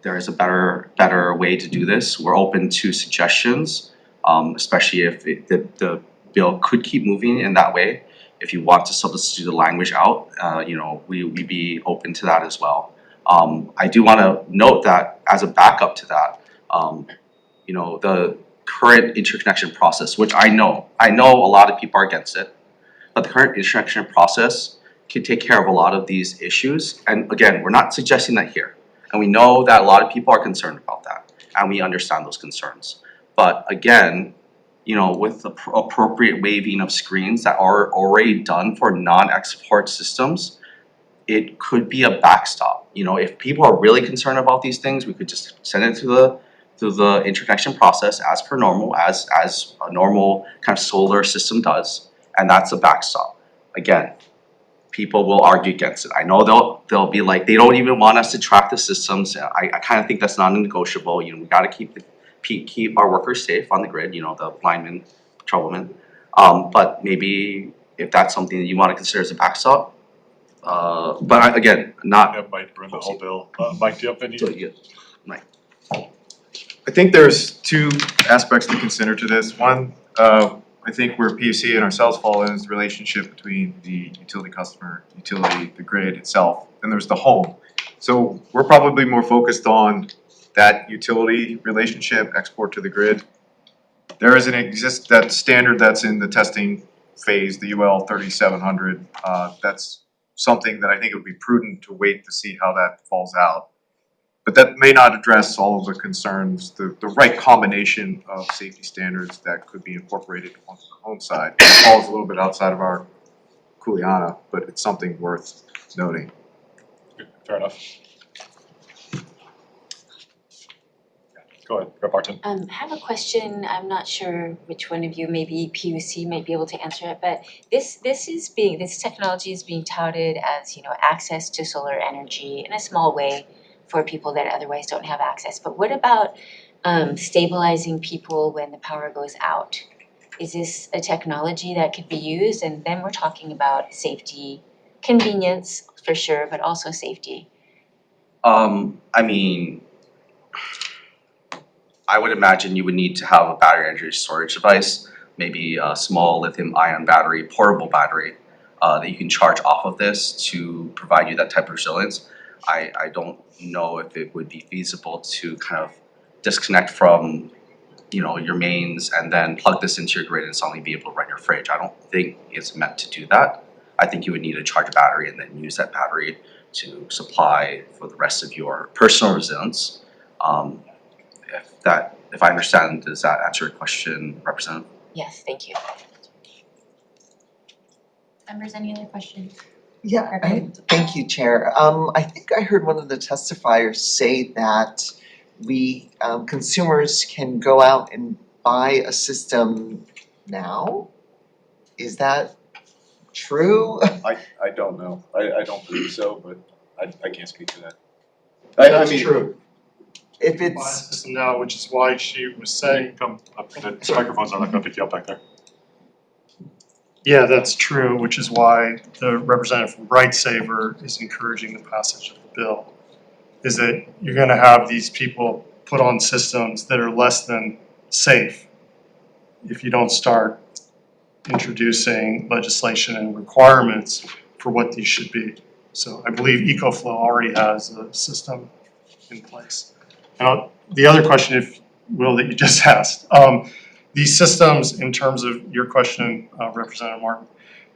there is a better way to do this, we're open to suggestions, especially if the bill could keep moving in that way. if you want to substitute the language out, we'd be open to that as well. I do want to note that as a backup to that, the current interconnection process, which I know a lot of people are against it, but the current interconnection process can take care of a lot of these issues. And again, we're not suggesting that here. And we know that a lot of people are concerned about that, and we understand those concerns. But again, with the appropriate waiving of screens that are already done for non-export systems, it could be a backstop. If people are really concerned about these things, we could just send it to the interconnection process as per normal, as a normal kind of solar system does, and that's a backstop. Again, people will argue against it. I know they'll be like, they don't even want us to track the systems. I kind of think that's non-negotiable. We got to keep our workers safe on the grid. The linemen, patrolmen. But maybe if that's something that you want to consider as a backstop. But again, not. That might ruin the whole bill. Mike, do you have any? Mike. I think there's two aspects to consider to this. One, I think where PUC and ourselves fall in is the relationship between the utility customer, utility, the grid itself, and there's the home. So we're probably more focused on that utility relationship, export to the grid. There is that standard that's in the testing phase, the UL 3700. That's something that I think it would be prudent to wait to see how that falls out. But that may not address all of the concerns, the right combination of safety standards that could be incorporated onto the home side. It falls a little bit outside of our kuleana, but it's something worth noting. Fair enough. Go ahead, Rep. Barton. I have a question. I'm not sure which one of you, maybe PUC might be able to answer it, but this technology is being touted as, access to solar energy in a small way for people that otherwise don't have access. But what about stabilizing people when the power goes out? Is this a technology that could be used? And then we're talking about safety, convenience for sure, but also safety. I would imagine you would need to have a battery energy storage device, maybe a small lithium-ion battery, portable battery, that you can charge off of this to provide you that type of resilience. I don't know if it would be feasible to kind of disconnect from, your mains and then plug this into your grid and suddenly be able to run your fridge. I don't think it's meant to do that. I think you would need to charge a battery and then use that battery to supply for the rest of your personal resilience. If I understand, does that answer your question, Representative? Yes, thank you. Members, any other questions? Yeah, thank you, Chair. I think I heard one of the testifiers say that consumers can go out and buy a system now. Is that true? I don't know. I don't believe so, but I can't speak to that. That's true. If it's system now, which is why she was saying, come up, the microphones are not gonna pick you up back there. yeah, that's true, which is why the representative from Bright Saver is encouraging the passage of the bill. Is that you're gonna have these people put on systems that are less than safe if you don't start introducing legislation and requirements for what these should be. So I believe EcoFlow already has a system in place. Now, the other question, if Will, that you just asked, these systems, in terms of your question, Representative Martin,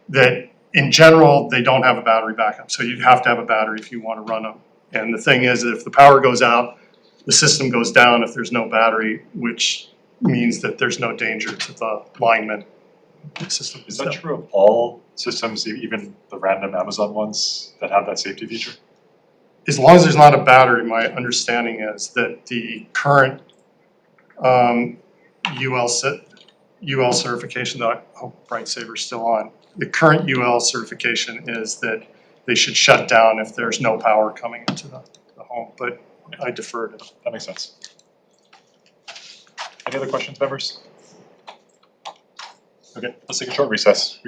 that in general, they don't have a battery backup. So you'd have to have a battery if you want to run them. And the thing is, if the power goes out, the system goes down if there's no battery, which means that there's no danger to the lineman. The system is that true of all systems, even the random Amazon ones that have that safety feature? As long as there's not a battery, my understanding is that the current UL certification that I hope Bright Saver's still on, the current UL certification is that they should shut down if there's no power coming into the home, but I defer to. That makes sense. Any other questions, members? Okay, let's take a short recess.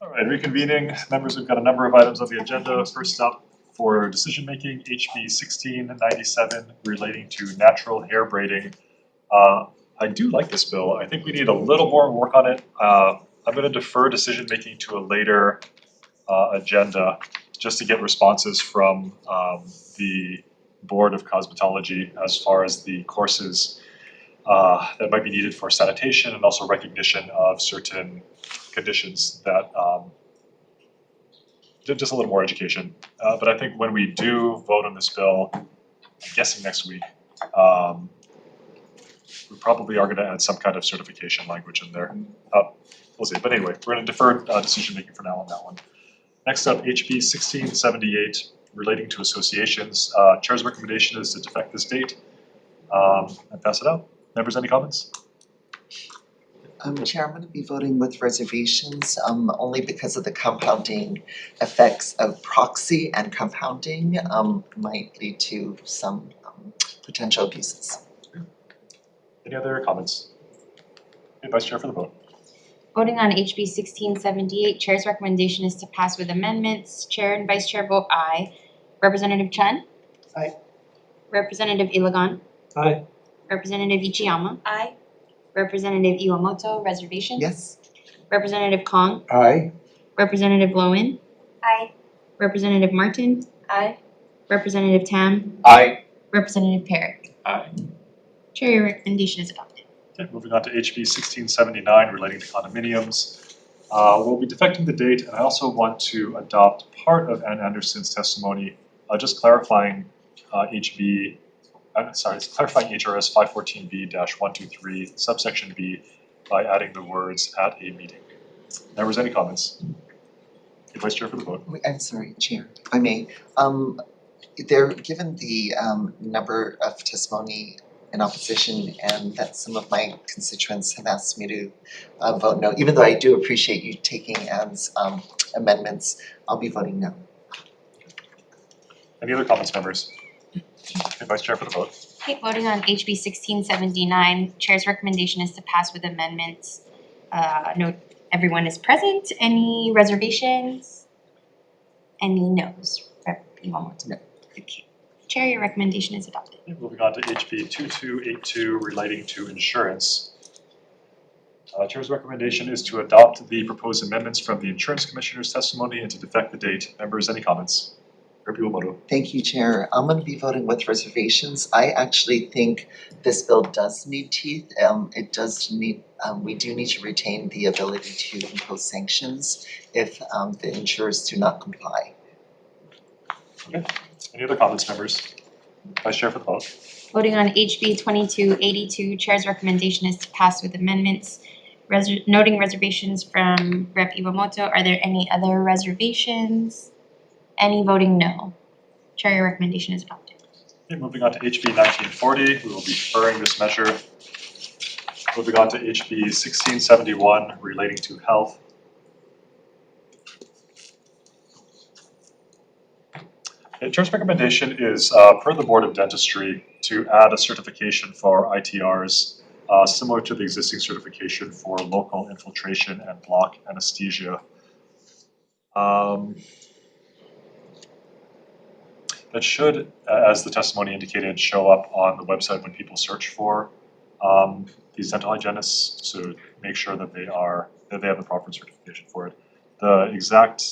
All right, reconvening, members, we've got a number of items on the agenda. First up, for decision-making, HB 1697 relating to natural hair braiding. I do like this bill. I think we need a little more work on it. I'm gonna defer decision-making to a later agenda just to get responses from the Board of Cosmetology as far as the courses that might be needed for sanitation and also recognition of certain conditions that just a little more education. But I think when we do vote on this bill, I'm guessing next week, we probably are gonna add some kind of certification language in there. We'll see, but anyway, we're gonna defer decision making for now on that one. Next up, HB 1678 relating to associations. Chair's recommendation is to defect this date and pass it out. Members, any comments? Chair, I'm going to be voting with reservations, only because of the compounding effects of proxy and compounding might lead to some potential abuses. Any other comments? Okay, Vice Chair for the vote. Voting on HB 1678, Chair's recommendation is to pass with amendments. Chair and Vice Chair vote aye. Representative Chen? Aye. Representative Ilagan? Aye. Representative Ichiyama? Aye. Representative Iwamoto, reservations? Yes. Representative Kong? Aye. Representative Lowen? Aye. Representative Martin? Aye. Representative Tam? Aye. Representative Parrott? Aye. Chair, your recommendation is adopted. Okay, moving on to HB 1679 relating to condominiums. We'll be defecting the date, and I also want to adopt part of Ann Anderson's testimony, just clarifying clarifying HRS 514B-123 subsection B by adding the words "at a meeting." Members, any comments? Okay, Vice Chair for the vote. Wait, I'm sorry, Chair, if I may. Given the number of testimony in opposition and that some of my constituents have asked me to vote no, even though I do appreciate you taking Ann's amendments, I'll be voting no. Any other comments, members? Okay, Vice Chair for the vote. Okay, voting on HB 1679, Chair's recommendation is to pass with amendments. Note everyone is present. Any reservations? Any no's? Rep, you want more to know? Okay. Chair, your recommendation is adopted. Okay, moving on to HB 2282 relating to insurance. Chair's recommendation is to adopt the proposed amendments from the Insurance Commissioner's testimony and to defect the date. Members, any comments? Rep. Iwamoto. Thank you, Chair. I'm going to be voting with reservations. I actually think this bill does need teeth. It does need, we do need to retain the ability to impose sanctions if the insurers do not comply. Okay, any other comments, members? Vice Chair for the vote. Voting on HB 2282, Chair's recommendation is to pass with amendments. Noting reservations from Rep. Iwamoto, are there any other reservations? Any voting no? Chair, your recommendation is adopted. Okay, moving on to HB 1940, we will be deferring this measure. Moving on to HB 1671 relating to health. Okay, Chair's recommendation is per the Board of Dentistry to add a certification for ITRs similar to the existing certification for local infiltration and block anesthesia. That should, as the testimony indicated, show up on the website when people search for these dental hygienists, so make sure that they have the proper certification for it. The exact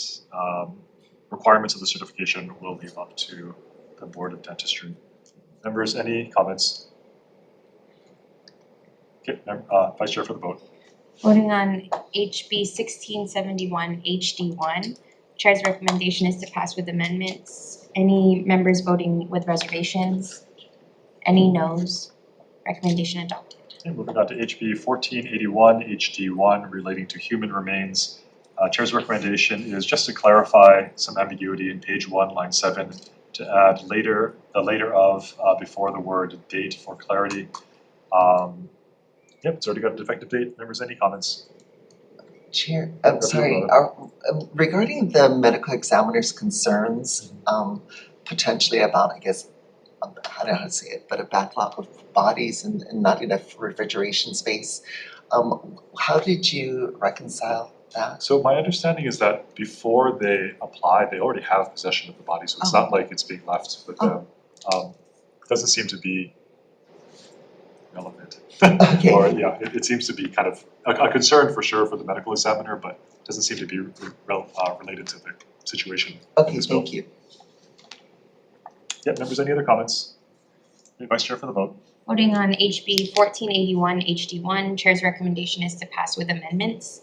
requirements of the certification will leave up to the Board of Dentistry. Members, any comments? Okay, Vice Chair for the vote. Voting on HB 1671 HD1, Chair's recommendation is to pass with amendments. Any members voting with reservations? Any no's? Recommendation adopted. Okay, moving on to HB 1481 HD1 relating to human remains. Chair's recommendation is just to clarify some ambiguity in page 1, line 7, to add the later of before the word date for clarity. Yep, it's already got a defective date. Members, any comments? Chair, I'm sorry, regarding the medical examiner's concerns, potentially about, I guess, I don't know how to say it, but a backlog of bodies and not enough refrigeration space, how did you reconcile that? So my understanding is that before they apply, they already have possession of the body, so it's not like it's being left with them. Doesn't seem to be relevant. Okay. Or yeah, it seems to be kind of a concern for sure for the medical examiner, but doesn't seem to be related to the situation. Okay, thank you. Yeah, members, any other comments? Vice Chair for the vote. Voting on HB 1481 HD1, Chair's recommendation is to pass with amendments.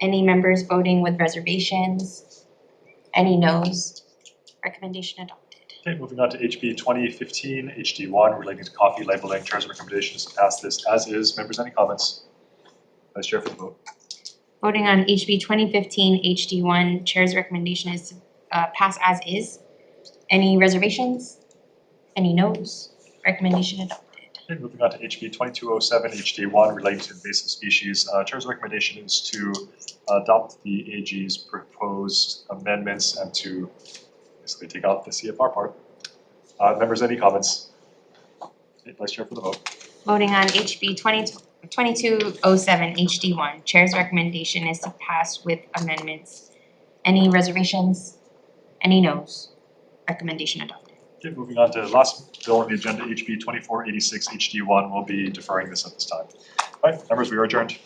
Any members voting with reservations? Any noes? Recommendation adopted. Okay, moving on to HB 2015 HD1 relating to coffee labeling. Chair's recommendation is to pass this as is. Members, any comments? Vice Chair for the vote. Voting on HB 2015 HD1, Chair's recommendation is to pass as is. Any reservations? Any noes? Recommendation adopted. Okay, moving on to HB 2207 HD1 relating to invasive species. Chair's recommendation is to adopt the AG's proposed amendments and to basically take out the CFR part. Members, any comments? Okay, Vice Chair for the vote. Voting on HB 2207 HD1, Chair's recommendation is to pass with amendments. Any reservations? Any noes? Recommendation adopted. Okay, moving on to the last bill on the agenda, HB 2486 HD1. We'll be deferring this at this time. All right, members, we are adjourned.